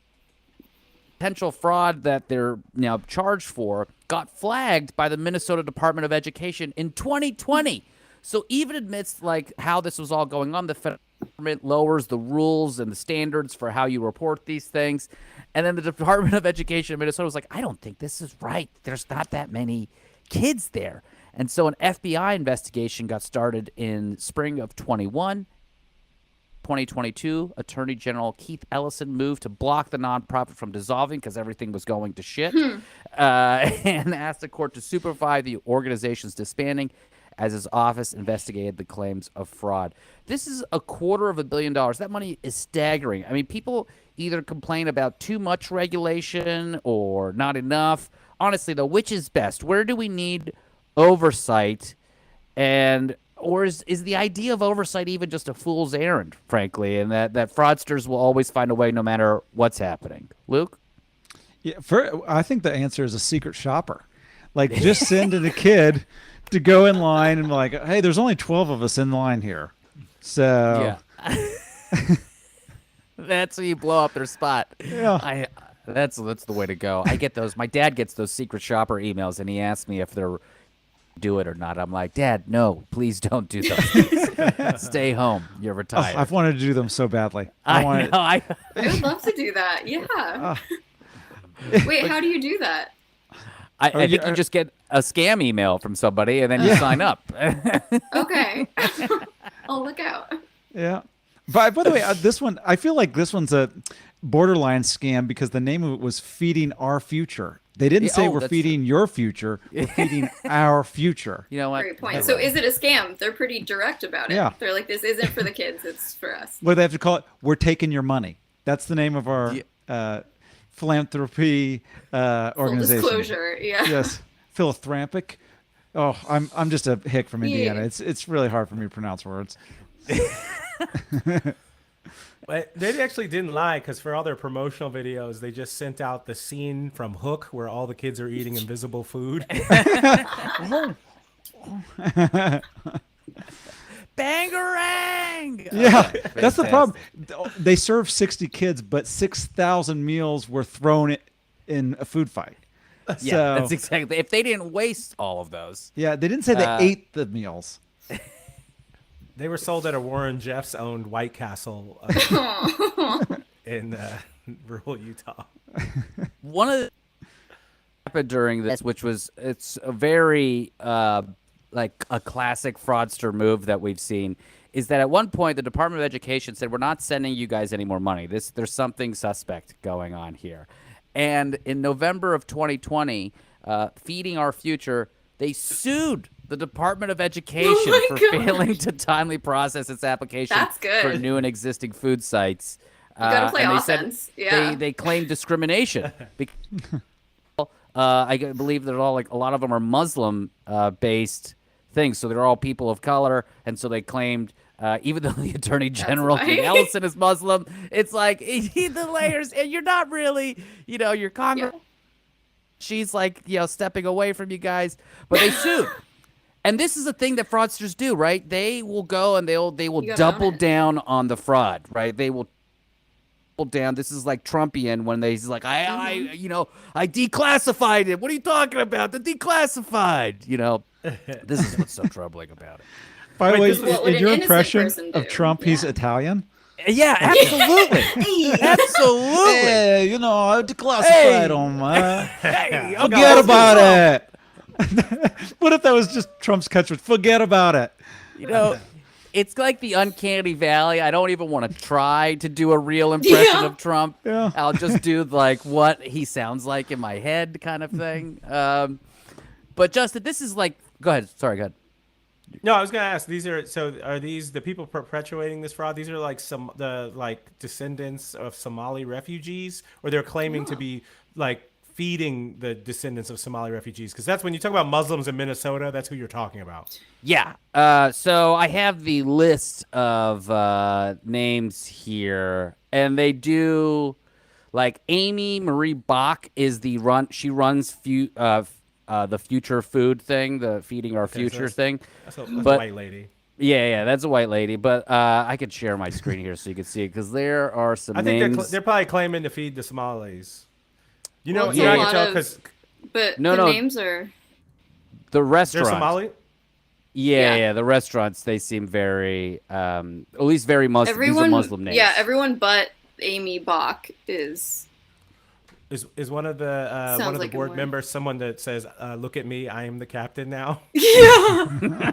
Speaker 1: potential fraud that they're now charged for got flagged by the Minnesota Department of Education in 2020. So even amidst like how this was all going on, the federal government lowers the rules and the standards for how you report these things. And then the Department of Education in Minnesota was like, I don't think this is right. There's not that many kids there. And so an FBI investigation got started in spring of 2022, Attorney General Keith Ellison moved to block the nonprofit from dissolving because everything was going to shit, and asked the court to supervise the organization's disbanding as his office investigated the claims of fraud. This is $250 million. That money is staggering. I mean, people either complain about too much regulation or not enough. Honestly, though, which is best? Where do we need oversight? Or is the idea of oversight even just a fool's errand, frankly, and that fraudsters will always find a way no matter what's happening? Luke?
Speaker 3: Yeah, I think the answer is a secret shopper. Like, just send a kid to go in line and be like, hey, there's only 12 of us in line here. So
Speaker 1: yeah. That's when you blow up their spot.
Speaker 3: Yeah.
Speaker 1: That's the way to go. I get those. My dad gets those secret shopper emails, and he asks me if they're do it or not. I'm like, Dad, no, please don't do those. Stay home. You're retired.
Speaker 3: I've wanted to do them so badly.
Speaker 1: I know.
Speaker 4: I would love to do that. Yeah. Wait, how do you do that?
Speaker 1: I think you just get a scam email from somebody and then you sign up.
Speaker 4: Okay. I'll look out.
Speaker 3: Yeah. By the way, this one, I feel like this one's a borderline scam because the name of it was Feeding Our Future. They didn't say we're feeding your future. We're feeding our future.
Speaker 1: You know what?
Speaker 4: Great point. So is it a scam? They're pretty direct about it.
Speaker 3: Yeah.
Speaker 4: They're like, this isn't for the kids. It's for us.
Speaker 3: Well, they have to call it, we're taking your money. That's the name of our philanthropy organization.
Speaker 4: Full disclosure, yeah.
Speaker 3: Yes. Philanthropic. Oh, I'm just a hick from Indiana.
Speaker 4: Yeah.
Speaker 3: It's really hard for me to pronounce words.
Speaker 2: But they actually didn't lie, because for all their promotional videos, they just sent out the scene from Hook where all the kids are eating invisible food.
Speaker 1: Bangarang!
Speaker 3: Yeah, that's the problem. They serve 60 kids, but 6,000 meals were thrown in a food fight.
Speaker 1: Yeah, that's exactly. If they didn't waste all of those.
Speaker 3: Yeah, they didn't say they ate the meals.
Speaker 2: They were sold at a Warren Jeffs owned White Castle in rural Utah.
Speaker 1: One of the happened during this, which was it's a very like a classic fraudster move that we've seen, is that at one point the Department of Education said, we're not sending you guys any more money. There's something suspect going on here. And in November of 2020, Feeding Our Future, they sued the Department of Education for failing to timely process its application for new and existing food sites.
Speaker 4: You gotta play
Speaker 1: and
Speaker 4: offense.
Speaker 1: They claimed discrimination. I believe they're all a lot of them are Muslim based things, so they're all people of color, and so they claimed. Even though the Attorney General Ellison is Muslim, it's like the layers, and you're not really, your Congress. Yeah. She's stepping away from you guys, but they sued. And this is a thing that fraudsters do, right? They will go and they will double down on the fraud, right? They will double down. This is like Trumpian when he's like, I declassified it. What are you talking about? The declassified. This is what's so troubling about it.
Speaker 3: By the way, in your impression of Trump, he's Italian.
Speaker 1: Yeah, absolutely. Absolutely.
Speaker 3: Hey, you know, I declassified them.
Speaker 1: Hey,
Speaker 3: Forget about it. What if that was just Trump's catchphrase? Forget about it.
Speaker 1: You know, it's like the uncanny valley. I don't even want to try to do a real impression of Trump.
Speaker 3: Yeah.
Speaker 1: I'll just do like what he sounds like in my head kind of thing. But Justin, this is like, go ahead. Sorry, go ahead.
Speaker 2: No, I was going to ask. Are these the people perpetuating this fraud? These are like descendants of Somali refugees, or they're claiming to be like feeding the descendants of Somali refugees? Because that's when you talk about Muslims in Minnesota, that's who you're talking about.
Speaker 1: Yeah. So I have the list of names here, and they do like Amy Marie Bach is she runs the future food thing, the feeding our future thing.
Speaker 2: That's a white lady.
Speaker 1: Yeah, that's a white lady. But I could share my screen here so you can see it because there are some names.
Speaker 2: I think they're probably claiming to feed the Somalis. You know,
Speaker 4: Well,
Speaker 2: I can tell because
Speaker 4: but the names are
Speaker 1: the restaurants.
Speaker 2: They're Somali.
Speaker 1: Yeah, the restaurants, they seem very, at least very Muslim. These are Muslim names.
Speaker 4: Yeah, everyone but Amy Bach is
Speaker 2: one of the board members someone that says, "Look at me, I am the captain now."
Speaker 4: Yeah.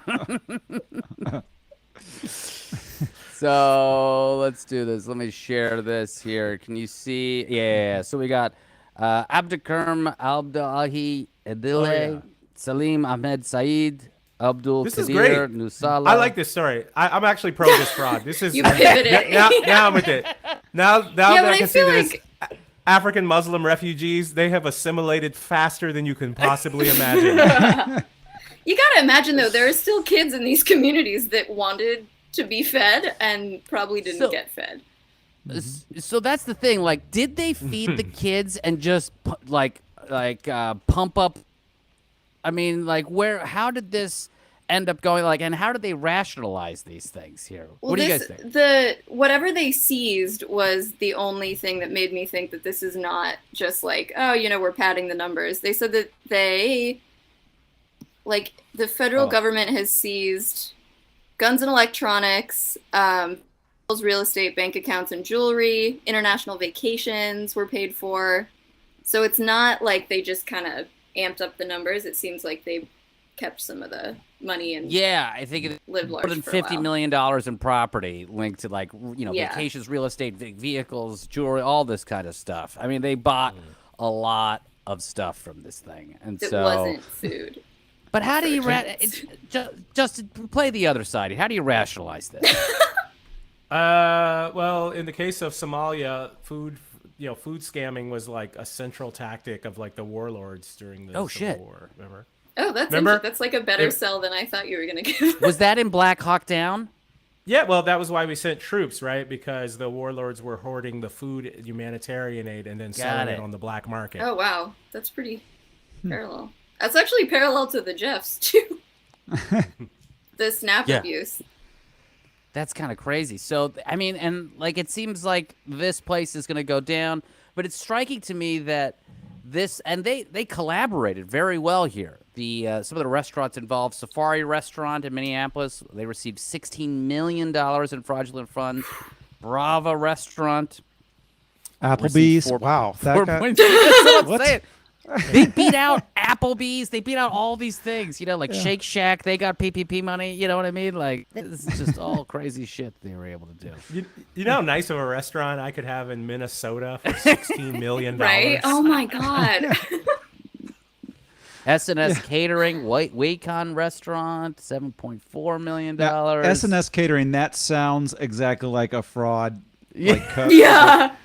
Speaker 1: So let's do this. Let me share this here. Can you see? Yeah. So we got Abdulkarim Abdullahi Edile, Salim Ahmed Saeed, Abdul Qadir Nusala.
Speaker 2: I like this story. I'm actually pro this fraud. This is
Speaker 4: you pivoted.
Speaker 2: Now I'm with it. Now that I can see this. African Muslim refugees, they have assimilated faster than you can possibly imagine.
Speaker 4: You gotta imagine though, there are still kids in these communities that wanted to be fed and probably didn't get fed.
Speaker 1: So that's the thing. Like, did they feed the kids and just pump up? I mean, like, how did this end up going? Like, and how did they rationalize these things here?
Speaker 4: Well,
Speaker 1: what do you guys think?
Speaker 4: Whatever they seized was the only thing that made me think that this is not just like, oh, we're padding the numbers. They said that the federal government has seized guns and electronics, real estate, bank accounts, and jewelry. International vacations were paid for. So it's not like they just kind of amped up the numbers. It seems like they kept some of the money and
Speaker 1: I think it
Speaker 4: lived large
Speaker 1: more than $50 million in property linked to vacations, real estate, vehicles, jewelry, all this kind of stuff. I mean, they bought a lot of stuff from this thing, and
Speaker 4: it wasn't food.
Speaker 1: But how do you just play the other side? How do you rationalize this?
Speaker 2: Well, in the case of Somalia, food scamming was like a central tactic of like the warlords during the Civil War. Remember?
Speaker 4: Oh, that's like a better sell than I thought you were gonna give.
Speaker 1: Was that in Black Hawk Down?
Speaker 2: Yeah, well, that was why we sent troops, right? Because the warlords were hoarding the food, humanitarian aid, and then selling it on the black market.
Speaker 4: Oh wow, that's pretty parallel. That's actually parallel to the Jeffs too. The SNAP abuse.
Speaker 1: That's kind of crazy. So, I mean, and like it seems like this place is going to go down, but it's striking to me that they collaborated very well here. Some of the restaurants involved, Safari Restaurant in Minneapolis, they received $16 million in fraudulent funds. Brava Restaurant,
Speaker 3: Applebee's. Wow,
Speaker 1: that's what I'm saying. They beat out Applebee's. They beat out all these things. Shake Shack. They got PPP money. You know what I mean? Like, this is just all crazy shit they were able to do.
Speaker 2: You know how nice of a restaurant I could have in Minnesota for $16 million?
Speaker 4: Right? Oh, my God.
Speaker 1: S&S Catering, Wacon Restaurant, $7.4 million.
Speaker 3: S&S Catering, that sounds exactly like a fraud.
Speaker 4: Yeah.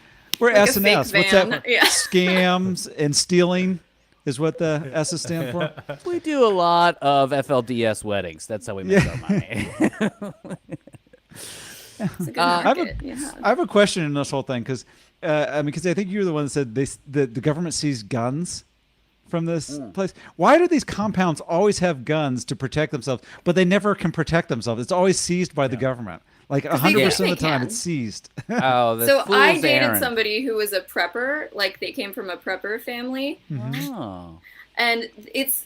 Speaker 3: We're
Speaker 4: like
Speaker 3: S&S. What's that?
Speaker 4: Yeah.
Speaker 3: Scams and stealing is what the S stand for.
Speaker 1: We do a lot of FLDS weddings. That's how we make our money.
Speaker 4: It's a good market.
Speaker 3: I have a question in this whole thing because I think you were the one that said the government seized guns from this place. Why do these compounds always have guns to protect themselves, but they never can protect themselves? It's always seized by the government. Like 100% of the time, it's seized.
Speaker 4: So I dated somebody who was a prepper. Like they came from a prepper family.
Speaker 1: Oh.
Speaker 4: And it's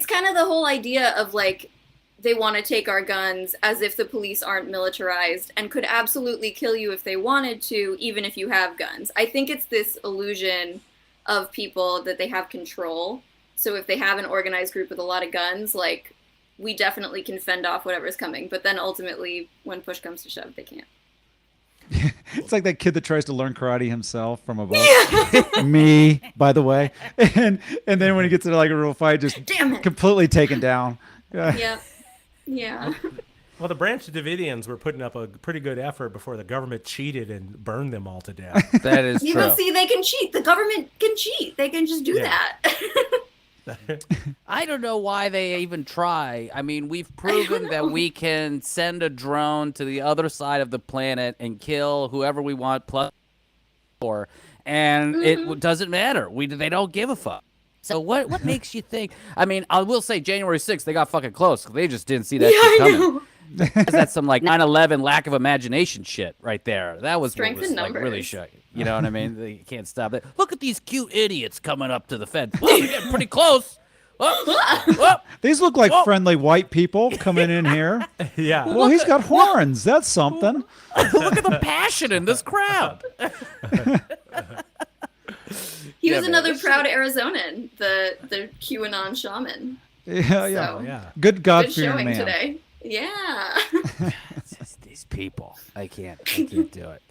Speaker 4: kind of the whole idea of like they want to take our guns, as if the police aren't militarized and could absolutely kill you if they wanted to, even if you have guns. I think it's this illusion of people that they have control. So if they have an organized group with a lot of guns, like, we definitely can fend off whatever's coming. But then ultimately, when push comes to shove, they can't.
Speaker 3: It's like that kid that tries to learn karate himself from a book. Me, by the way. And then when he gets into like a real fight, just completely taken down.
Speaker 4: Yeah. Yeah.
Speaker 2: Well, the Branch Davidians were putting up a pretty good effort before the government cheated and burned them all to death.
Speaker 1: That is true.
Speaker 4: But see, they can cheat. The government can cheat. They can just do that.
Speaker 1: I don't know why they even try. I mean, we've proven that we can send a drone to the other side of the planet and kill whoever we want plus 4, and it doesn't matter. They don't give a fuck. So what makes you think? I mean, I will say January 6th, they got fucking close. They just didn't see that shit coming. That's some like 9/11 lack of imagination shit right there. That was
Speaker 4: Strength
Speaker 1: what was
Speaker 4: in
Speaker 1: like
Speaker 4: numbers.
Speaker 1: really shit. You know what I mean? They can't stop that. Look at these cute idiots coming up to the fence. Well, they're getting pretty close.
Speaker 3: These look like friendly white people coming in here.
Speaker 2: Yeah.
Speaker 3: Well, he's got horns. That's something.
Speaker 1: Look at the passion in this crowd.
Speaker 4: He was another proud Arizonan, the QAnon shaman.
Speaker 3: Yeah.
Speaker 4: So,
Speaker 3: Good
Speaker 4: good
Speaker 3: God-fearing
Speaker 4: showing
Speaker 3: man.
Speaker 4: today. Yeah.
Speaker 1: It's just these people. I can't do it.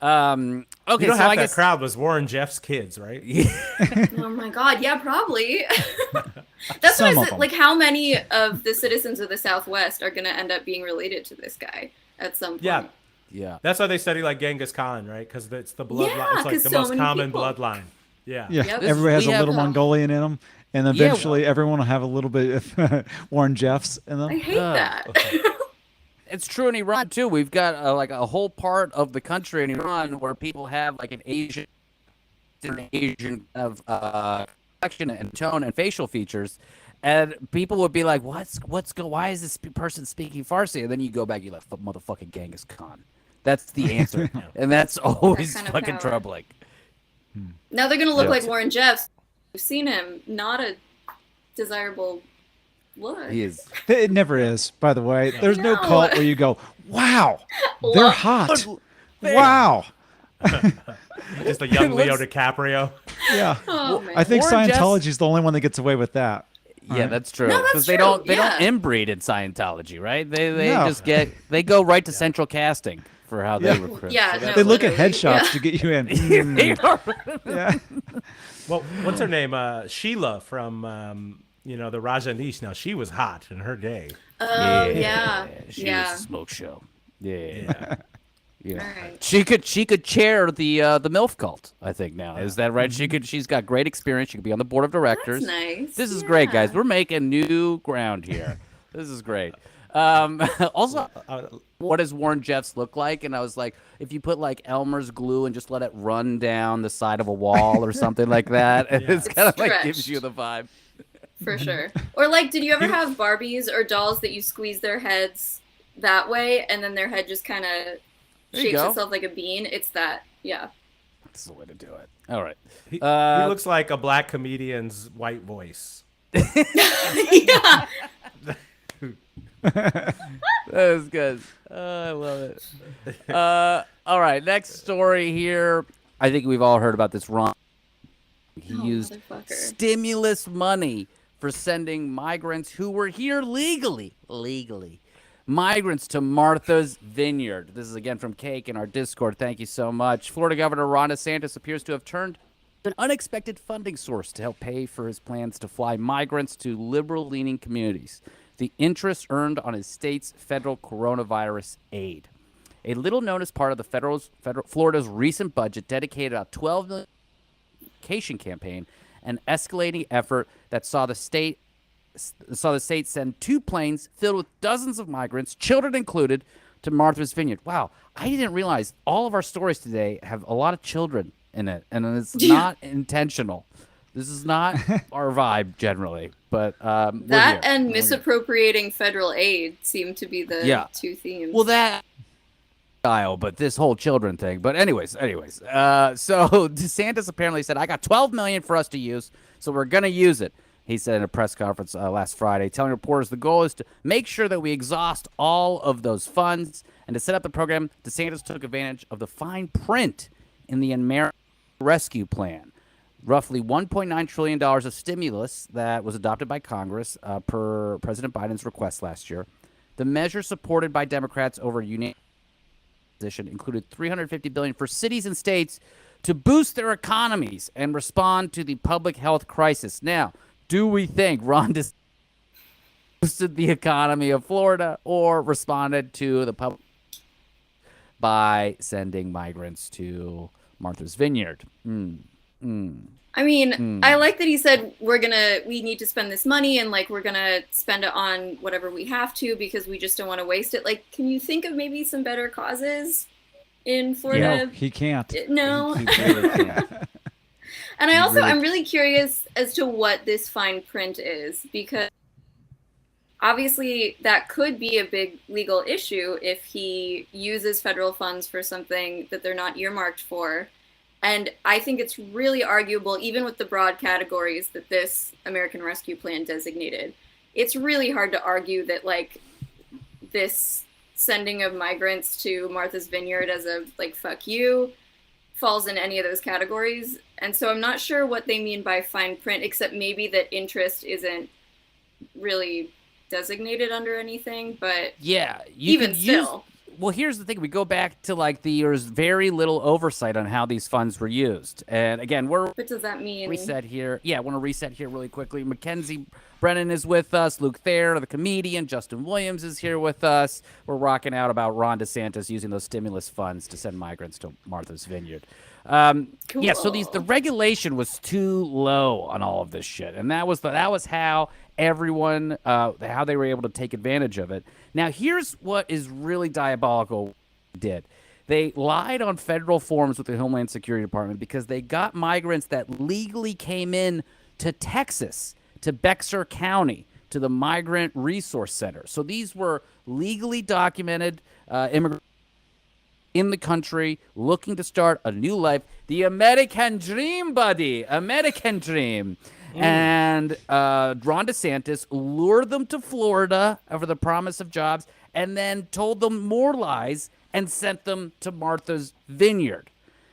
Speaker 1: Okay,
Speaker 2: You know,
Speaker 1: so
Speaker 2: half
Speaker 1: I
Speaker 2: that
Speaker 1: guess
Speaker 2: crowd was Warren Jeff's kids, right?
Speaker 4: Oh my God. Yeah, probably. That's
Speaker 3: Some
Speaker 4: what I
Speaker 3: of
Speaker 4: said.
Speaker 3: them.
Speaker 4: Like, how many of the citizens of the Southwest are going to end up being related to this guy at some point?
Speaker 2: Yeah. That's why they study like Genghis Khan, right? Because it's the bloodline.
Speaker 4: Yeah,
Speaker 2: it's like
Speaker 4: 'cause
Speaker 2: the
Speaker 4: so
Speaker 2: most
Speaker 4: many
Speaker 2: common
Speaker 4: people.
Speaker 2: bloodline. Yeah.
Speaker 3: Yeah,
Speaker 4: Yep.
Speaker 3: everybody has
Speaker 1: We
Speaker 3: a
Speaker 1: have-
Speaker 3: little Mongolian in them, and eventually everyone will have a little bit of Warren Jeffs in them.
Speaker 4: I hate that.
Speaker 1: it's true in Iran too. We've got like a whole part of the country in Iran where people have like an Asian of complexion and tone and facial features, and people would be like, why is this person speaking Farsi? And then you go back, you like, motherfucking Genghis Khan. That's the answer, and that's always
Speaker 4: kind of
Speaker 1: fucking
Speaker 4: power.
Speaker 1: troubling.
Speaker 4: Now they're going to look like Warren Jeffs. You've seen him. Not a desirable look.
Speaker 1: He is.
Speaker 3: It never is, by the way. There's no
Speaker 4: No.
Speaker 3: cult where you go, wow, they're
Speaker 4: Love-
Speaker 3: hot. Wow.
Speaker 2: Just a young Leo
Speaker 1: looks-
Speaker 2: DiCaprio.
Speaker 3: Yeah.
Speaker 4: Oh, man.
Speaker 3: I think
Speaker 1: Warren Jeffs-
Speaker 3: Scientology is the only one that gets away with that.
Speaker 1: Yeah, that's true.
Speaker 4: No, that's
Speaker 1: Because they
Speaker 4: true,
Speaker 1: don't
Speaker 4: yeah.
Speaker 1: inbreed in Scientology, right? They
Speaker 3: No.
Speaker 1: just they go right to central casting for how they recruit.
Speaker 4: Yeah,
Speaker 1: So
Speaker 4: no,
Speaker 1: that's-
Speaker 3: They look at
Speaker 4: literally,
Speaker 3: headshots
Speaker 4: yeah.
Speaker 3: to get you in. Yeah.
Speaker 2: Well, what's her name? Sheila from the Rajanish. Now she was hot in her day.
Speaker 4: Oh, yeah.
Speaker 1: She
Speaker 4: Yeah.
Speaker 1: was a smoke show. Yeah.
Speaker 4: All right.
Speaker 1: She could chair the MILF cult, I think now. Is that right? She's got great experience. She could be on the board of directors.
Speaker 4: That's nice.
Speaker 1: This is great, guys.
Speaker 4: Yeah.
Speaker 1: We're making new ground here. This is great. Also, what does Warren Jeffs look like? And I was like, if you put like Elmer's glue and just let it run down the side of a wall or something like that, it's kind of like gives you the vibe.
Speaker 4: For sure. Or like, did you ever have Barbies or dolls that you squeeze their heads that way and then their head just kind of
Speaker 1: There you
Speaker 4: shapes
Speaker 1: go.
Speaker 4: itself like a bean? It's that. Yeah.
Speaker 1: That's the way to do it. All right.
Speaker 2: He looks like a black comedian's white voice.
Speaker 4: Yeah.
Speaker 1: That was good. I love it. All right, next story here. I think we've all heard about this. Ron, he used
Speaker 4: motherfucker.
Speaker 1: stimulus money for sending migrants who were here legally, migrants to Martha's Vineyard. This is again from Cake in our Discord. Thank you so much. Florida Governor Ron DeSantis appears to have turned to an unexpected funding source to help pay for his plans to fly migrants to liberal-leaning communities. The interest earned on his state's federal coronavirus aid. A little known as part of the Florida's recent budget dedicated a $12 million vacation campaign, an escalating effort that saw the state send 2 planes filled with dozens of migrants, children included, to Martha's Vineyard. Wow, I didn't realize all of our stories today have a lot of children in it, and it's not intentional. This is not our vibe generally, but we're
Speaker 4: That
Speaker 1: here.
Speaker 4: and
Speaker 1: We're here.
Speaker 4: misappropriating federal aid seem to be the two themes.
Speaker 1: Well, that style, but this whole children thing. But anyways, so DeSantis apparently said, "I got $12 million for us to use, so we're gonna use it." He said in a press conference last Friday, telling reporters the goal is to make sure that we exhaust all of those funds. And to set up the program, DeSantis took advantage of the fine print in the American Rescue Plan. Roughly $1.9 trillion of stimulus that was adopted by Congress per President Biden's request last year. The measure, supported by Democrats over a unanimous position, included $350 billion for cities and states to boost their economies and respond to the public health crisis. Now, do we think Ron DeSantis boosted the economy of Florida or responded to the public by sending migrants to Martha's Vineyard?
Speaker 4: I mean, I like that he said we need to spend this money and like we're gonna spend it on whatever we have to because we just don't want to waste it. Like, can you think of maybe some better causes in Florida?
Speaker 3: No, he can't.
Speaker 4: No.
Speaker 3: He really can't.
Speaker 4: And I'm really curious as to what this fine print is, because obviously that could be a big legal issue if he uses federal funds for something that they're not earmarked for. And I think it's really arguable, even with the broad categories that this American Rescue Plan designated. It's really hard to argue that like this sending of migrants to Martha's Vineyard as a like fuck you falls in any of those categories. And so I'm not sure what they mean by fine print, except maybe that interest isn't really designated under anything. But
Speaker 1: yeah,
Speaker 4: even still.
Speaker 1: Well, here's the thing. We go back to like there's very little oversight on how these funds were used. And again, what
Speaker 4: does that mean?
Speaker 1: Reset here. Yeah, I want to reset here really quickly. Mackenzie Brennan is with us. Luke Thayer, the comedian. Justin Williams is here with us. We're rocking out about Ron DeSantis using those stimulus funds to send migrants to Martha's Vineyard.
Speaker 4: Cool.
Speaker 1: Yeah, so the regulation was too low on all of this shit, and that was how everyone how they were able to take advantage of it. Now, here's what is really diabolical. They lied on federal forms with the Homeland Security Department because they got migrants that legally came in to Texas, to Bexar County, to the Migrant Resource Center. So these were legally documented immigrants in the country looking to start a new life. The American dream, buddy. American dream. And Ron DeSantis lured them to Florida over the promise of jobs and then told them more lies and sent them to Martha's Vineyard.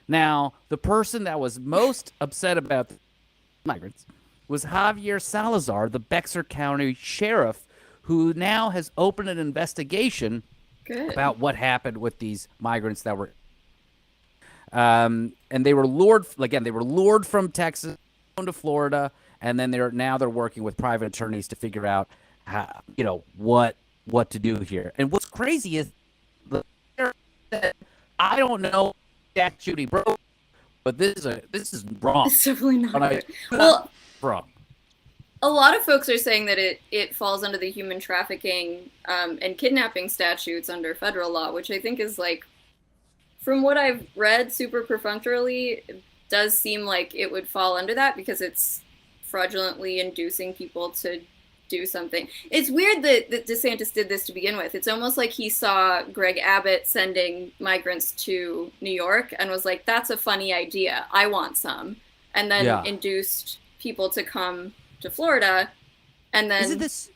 Speaker 1: Now, the person that was most upset about the migrants was Javier Salazar, the Bexar County sheriff, who now has opened an investigation about what happened with these migrants that were and they were lured from Texas to Florida, and then they're working with private attorneys to figure out how, what to do here. And what's crazy is I don't know that Judy broke, but this is wrong.
Speaker 4: It's definitely not. Well,
Speaker 1: wrong.
Speaker 4: A lot of folks are saying that it falls under the human trafficking and kidnapping statutes under federal law, which I think is like, from what I've read super perfunctorily, it does seem like it would fall under that because it's fraudulently inducing people to do something. It's weird that DeSantis did this to begin with. It's almost like he saw Greg Abbott sending migrants to New York and was like, that's a funny idea. I want some. And then induced people to come to Florida. And then
Speaker 1: Isn't this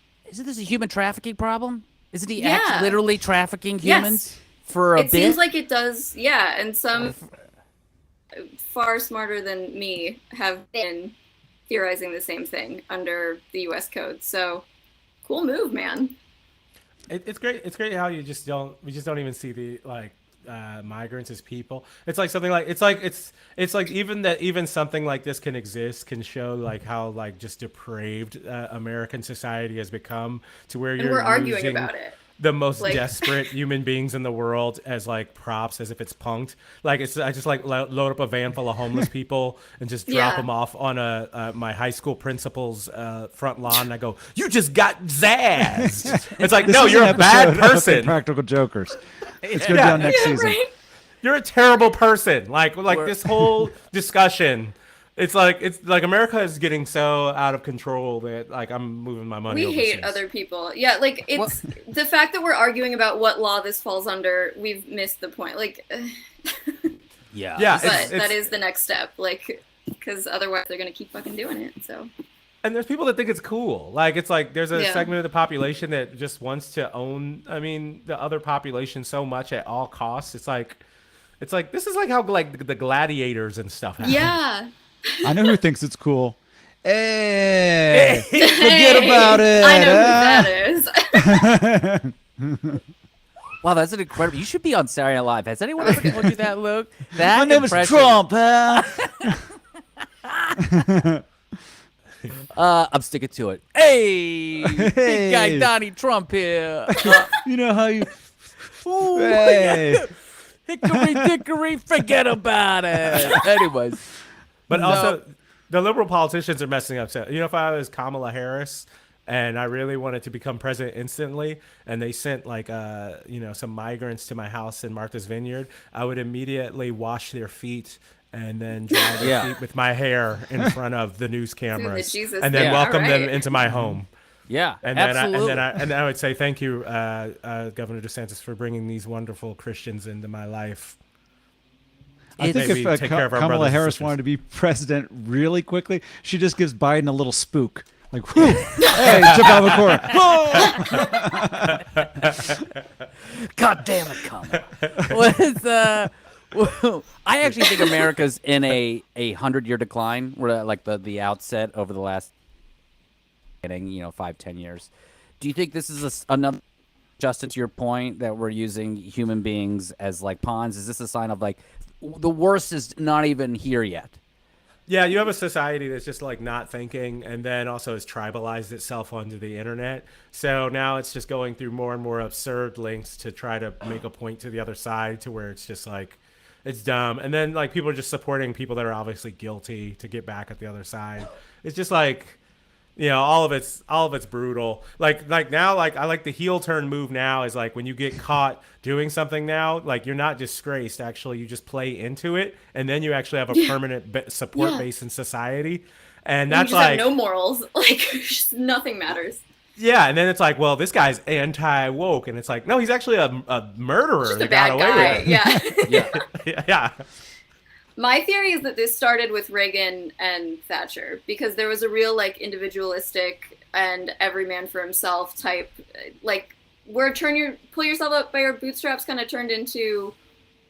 Speaker 1: a human trafficking problem? Isn't he literally trafficking humans for a bit?
Speaker 4: It seems like it does, yeah. And some far smarter than me have been theorizing the same thing under the U.S. code. So, cool move, man.
Speaker 2: It's great. It's great how we just don't even see the migrants as people. It's like something like it's like even something like this can exist, can show like how like just depraved American society has become to where we're
Speaker 4: arguing about it.
Speaker 2: The most desperate human beings in the world as like props, as if it's punked. Like I just like load up a van full of homeless people and just drop them off on my high school principal's front lawn. And I go, you just got zazzed. It's like, no, you're a bad person.
Speaker 3: Practical Jokers. It's going to be on next season.
Speaker 4: Right?
Speaker 2: You're a terrible person. Like this whole discussion. It's like America is getting so out of control that like I'm moving my money.
Speaker 4: We hate other people. Yeah, like it's the fact that we're arguing about what law this falls under. We've missed the point. Like,
Speaker 2: yeah.
Speaker 4: But that is the next step. Like, because otherwise they're gonna keep fucking doing it. So.
Speaker 2: And there's people that think it's cool. Like it's like there's a
Speaker 4: Yeah.
Speaker 2: segment of the population that just wants to own. I mean, the other population so much at all costs. It's like this is like how like the gladiators and stuff happen.
Speaker 4: Yeah.
Speaker 3: I know who thinks it's cool. Hey, forget about it.
Speaker 4: I know who that is.
Speaker 1: Wow, that's an incredible. You should be on Saturday Night Live. Has anyone ever told you that, Luke? That
Speaker 3: My name is Trump.
Speaker 1: I'm sticking to it. Hey, big guy Donnie Trump here.
Speaker 3: You know how you.
Speaker 1: Ooh,
Speaker 3: Hey.
Speaker 1: hickory dickory, forget about it. Anyways,
Speaker 2: But also, the liberal politicians are messing up. So, if I was Kamala Harris and I really wanted to become president instantly, and they sent like, some migrants to my house in Martha's Vineyard, I would immediately wash their feet and then dry their feet with my hair in front of the news cameras, and then welcome them into my home.
Speaker 1: yeah,
Speaker 2: And
Speaker 1: absolutely.
Speaker 2: then I would say thank you, Governor DeSantis, for bringing these wonderful Christians into my life.
Speaker 3: I think
Speaker 2: Maybe
Speaker 3: if
Speaker 2: take care of our
Speaker 3: Kamala
Speaker 2: brothers and
Speaker 3: Harris
Speaker 2: sisters.
Speaker 3: wanted to be president really quickly, she just gives Biden a little spook. Like, whoo, hey, jump out of the corner.
Speaker 1: God damn it, Kamala. I actually think America's in a 100-year decline. We're at like the outset over the last 5-10 years. Do you think this is another, Justin, to your point, that we're using human beings as like pawns? Is this a sign of like the worst is not even here yet?
Speaker 2: Yeah, you have a society that's just like not thinking, and then also has tribalized itself onto the internet. So now it's just going through more and more absurd links to try to make a point to the other side, to where it's just like it's dumb. And then like people are just supporting people that are obviously guilty to get back at the other side. It's just like, all of it's brutal. Like now, like I like the heel turn move now is like when you get caught doing something now, like you're not disgraced. Actually, you just play into it, and then you actually have a permanent support base in society. And that's
Speaker 4: you just
Speaker 2: like
Speaker 4: have no morals. Like just nothing matters.
Speaker 2: yeah. And then it's like, well, this guy's anti-woke, and it's like, no, he's actually a murderer.
Speaker 4: Just
Speaker 2: that
Speaker 4: a bad
Speaker 2: got away
Speaker 4: guy.
Speaker 2: with it.
Speaker 4: Yeah.
Speaker 2: Yeah.
Speaker 4: My theory is that this started with Reagan and Thatcher, because there was a real like individualistic and every man for himself type, like where pull yourself up by your bootstraps kind of turned into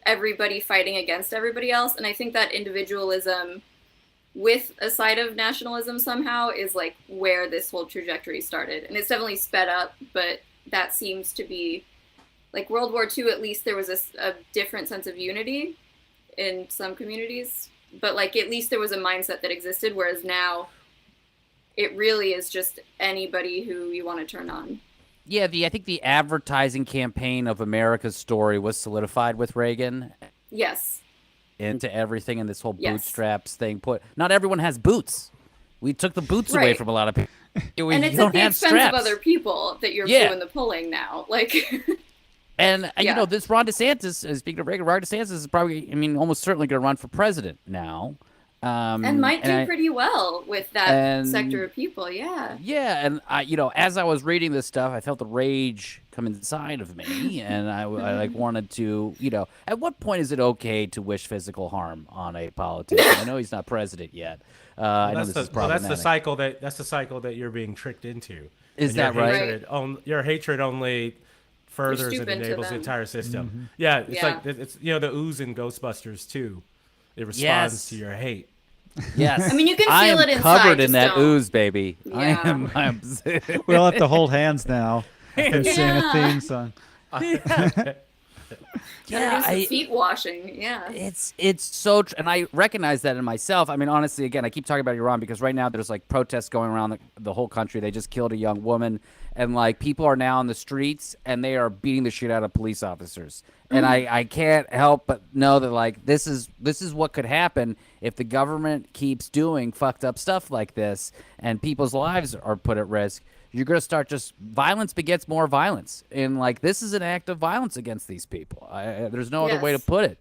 Speaker 4: everybody fighting against everybody else. And I think that individualism with a side of nationalism somehow is like where this whole trajectory started. And it's definitely sped up, but that seems to be like World War II. At least there was a different sense of unity in some communities, but like at least there was a mindset that existed, whereas now it really is just anybody who you want to turn on.
Speaker 1: Yeah, I think the advertising campaign of America's story was solidified with Reagan.
Speaker 4: Yes.
Speaker 1: Into everything, and this whole bootstraps thing. Not everyone has boots. We took the boots away from a lot of people.
Speaker 4: And it's at the expense of other people that you're doing the pulling now. Like
Speaker 1: And, this Ron DeSantis, speaking of Reagan, Ron DeSantis is probably, almost certainly going to run for president now.
Speaker 4: And might do pretty well with that sector of people, yeah.
Speaker 1: Yeah, and, as I was reading this stuff, I felt the rage come inside of me, and I wanted to, at what point is it okay to wish physical harm on a politician? I know he's not president yet. I know this is problematic.
Speaker 2: That's the cycle that you're being tricked into.
Speaker 1: Is that right?
Speaker 2: Your hatred only furthers and enables the entire system. Mm-hmm. Yeah, it's like it's the ooze in Ghostbusters too. It responds to your hate.
Speaker 1: Yes,
Speaker 4: I mean you can feel it inside.
Speaker 1: Covered in that ooze, baby.
Speaker 4: Yeah.
Speaker 3: We'll have to hold hands now and sing a theme song.
Speaker 4: Feet washing. Yeah,
Speaker 1: it's so, and I recognize that in myself. I mean, honestly, again, I keep talking about Iran because right now there's like protests going around the whole country. They just killed a young woman, and like people are now on the streets and they are beating the shit out of police officers. And I can't help but know that like this is what could happen if the government keeps doing fucked up stuff like this and people's lives are put at risk. You're going to start just violence begets more violence. And like this is an act of violence against these people. There's no other way to put it.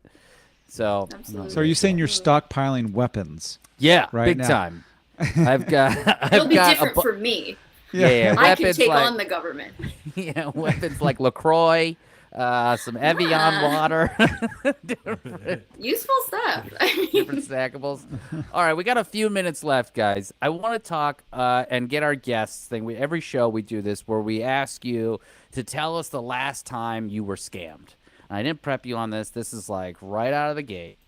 Speaker 1: So,
Speaker 3: so are you saying you're stockpiling weapons?
Speaker 1: Yeah,
Speaker 3: right
Speaker 1: big
Speaker 3: now?
Speaker 1: Time.
Speaker 4: It'll be different for me.
Speaker 1: Yeah.
Speaker 4: I can take on the government.
Speaker 1: Yeah, weapons like LaCroix. some Evian water.
Speaker 4: Useful stuff.
Speaker 1: Different snackables. All right, we got a few minutes left, guys. I want to talk and get our guests thing. Every show we do this where we ask you to tell us the last time you were scammed. I didn't prep you on this. This is like right out of the gate.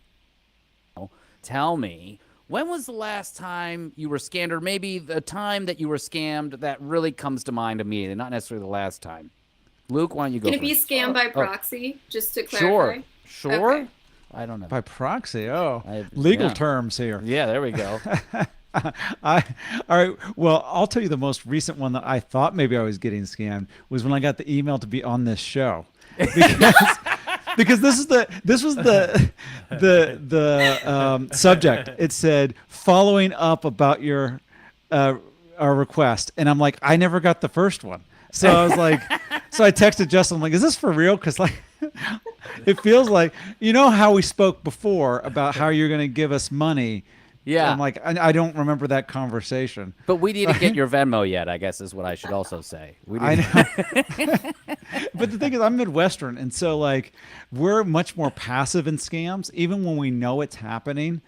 Speaker 1: Tell me, when was the last time you were scammed, or maybe the time that you were scammed that really comes to mind immediately, not necessarily the last time? Luke, why don't you go
Speaker 4: Can it be scam by proxy, just to clarify?
Speaker 1: Sure.
Speaker 4: Okay.
Speaker 1: I don't know.
Speaker 3: By proxy, legal terms here.
Speaker 1: Yeah, there we go.
Speaker 3: All right. Well, I'll tell you the most recent one that I thought maybe I was getting scammed was when I got the email to be on this show. Because this was the subject. It said following up about your our request, and I'm like, I never got the first one, so I was like, so I texted Justin, I'm like, is this for real? Because like, it feels like, you know how we spoke before about how you're going to give us money.
Speaker 1: Yeah.
Speaker 3: I'm like, I don't remember that conversation.
Speaker 1: But we didn't get your Venmo yet, I guess is what I should also say.
Speaker 3: I know. But the thing is, I'm Midwestern, and so like we're much more passive in scams, even when we know it's happening.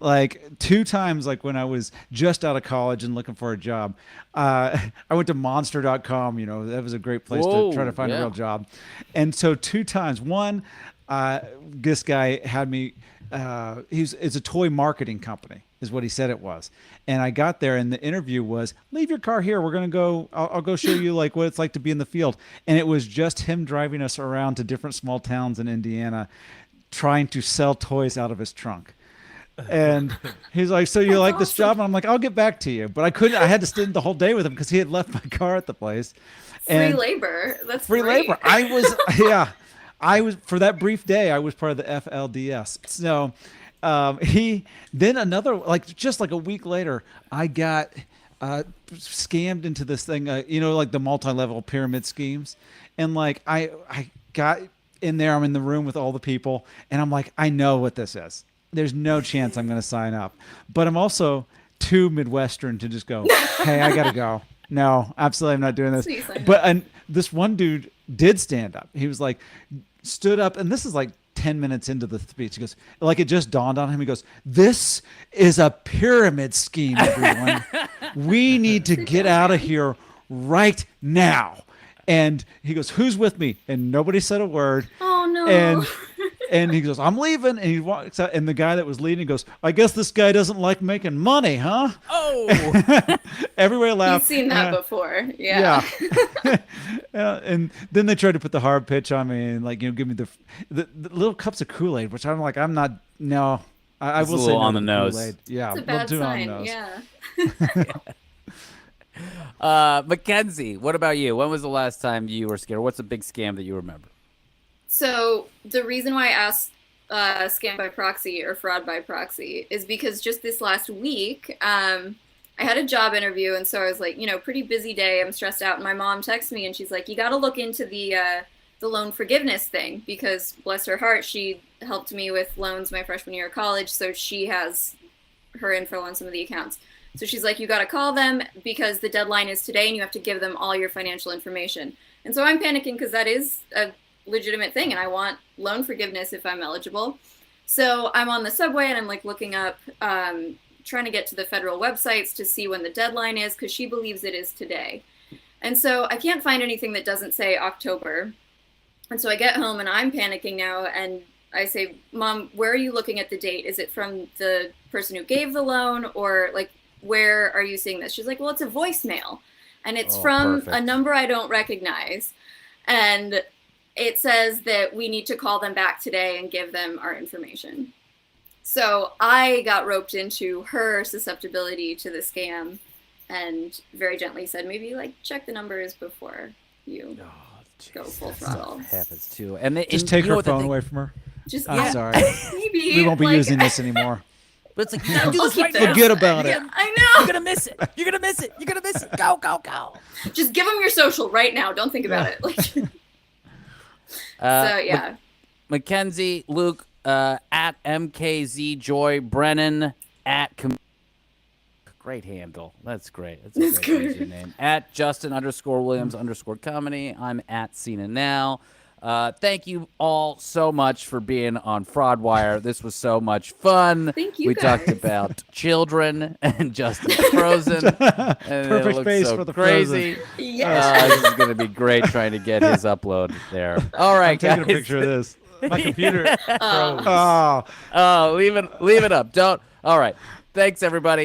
Speaker 3: Like 2 times, like when I was just out of college and looking for a job, I went to monster.com. You know, that was a great place to try to find a real job. And so 2 times, one, this guy had me, it's a toy marketing company is what he said it was. And I got there and the interview was, leave your car here. We're going to go, I'll go show you like what it's like to be in the field. And it was just him driving us around to different small towns in Indiana, trying to sell toys out of his trunk. And he's like, so you like this job? And I'm like, I'll get back to you. But I had to spend the whole day with him because he had left my car at the place.
Speaker 4: Free labor. That's
Speaker 3: free
Speaker 4: great.
Speaker 3: labor. I was for that brief day, I was part of the FLDS. So then another, like just like a week later, I got scammed into this thing, you know, like the multi-level pyramid schemes. And like, I got in there, I'm in the room with all the people and I'm like, I know what this is. There's no chance I'm going to sign up, but I'm also too Midwestern to just go, hey, I got to go. No, absolutely. I'm not doing this. But this one dude did stand up. He was like, stood up. And this is like 10 minutes into the speech. He goes, like, it just dawned on him. He goes, this is a pyramid scheme, everyone. We need to get out of here right now. And he goes, who's with me? And nobody said a word.
Speaker 4: Oh, no.
Speaker 3: And he goes, I'm leaving. And he walks out. And the guy that was leading goes, I guess this guy doesn't like making money, huh?
Speaker 1: Oh.
Speaker 3: Everybody laughed.
Speaker 4: You've seen that before. Yeah.
Speaker 3: And then they tried to put the hard pitch on me and like, you know, give me the little cups of Kool-Aid, which I'm like, I'm not, no. I will say no
Speaker 1: on the nose.
Speaker 3: Kool-Aid. Yeah.
Speaker 4: It's a bad sign.
Speaker 3: On the
Speaker 4: nose.
Speaker 1: Yeah. Mackenzie, what about you? When was the last time you were scared? What's a big scam that you remember?
Speaker 4: So the reason why I asked scam by proxy or fraud by proxy is because just this last week, I had a job interview. And so I was like, you know, pretty busy day. I'm stressed out. And my mom texts me and she's like, you got to look into the loan forgiveness thing because bless her heart, she helped me with loans my freshman year of college. So she has her info on some of the accounts. So she's like, you got to call them because the deadline is today and you have to give them all your financial information. And so I'm panicking because that is a legitimate thing and I want loan forgiveness if I'm eligible. So I'm on the subway and I'm like looking up, trying to get to the federal websites to see when the deadline is because she believes it is today. And so I can't find anything that doesn't say October. And so I get home and I'm panicking now and I say, Mom, where are you looking at the date? Is it from the person who gave the loan or like, where are you seeing this? She's like, well, it's a voicemail and it's from a number I don't recognize. And it says that we need to call them back today and give them our information. So I got roped into her susceptibility to the scam and very gently said, maybe like check the numbers before you go full throttle.
Speaker 1: Happens too. And
Speaker 3: just take her phone away from her. I'm sorry.
Speaker 4: Maybe.
Speaker 3: We won't be using this anymore.
Speaker 1: But it's like, you gotta do this right now.
Speaker 3: Forget about it.
Speaker 4: I know.
Speaker 1: You're gonna miss it. You're gonna miss it. You're gonna miss it. Go, go, go.
Speaker 4: Just give them your social right now. Don't think about it. Like. So yeah.
Speaker 1: Mackenzie, Luke, at MKZ Joy, Brennan at great handle. That's great. That's a great username. At Justin _Williams _comedy. I'm at Cena Now. Thank you all so much for being on Fraudwire. This was so much fun.
Speaker 4: Thank you.
Speaker 1: We
Speaker 4: guys.
Speaker 1: talked about children and Justin's Frozen. And
Speaker 3: Perfect
Speaker 1: it
Speaker 3: face
Speaker 1: so
Speaker 3: for the
Speaker 1: crazy.
Speaker 4: Yes.
Speaker 1: This is going to be great trying to get his upload there. All right,
Speaker 3: I'm taking
Speaker 1: guys.
Speaker 3: a picture of this.
Speaker 2: My computer froze.
Speaker 3: Oh.
Speaker 1: Oh, leave it up. Don't. All right. Thanks, everybody.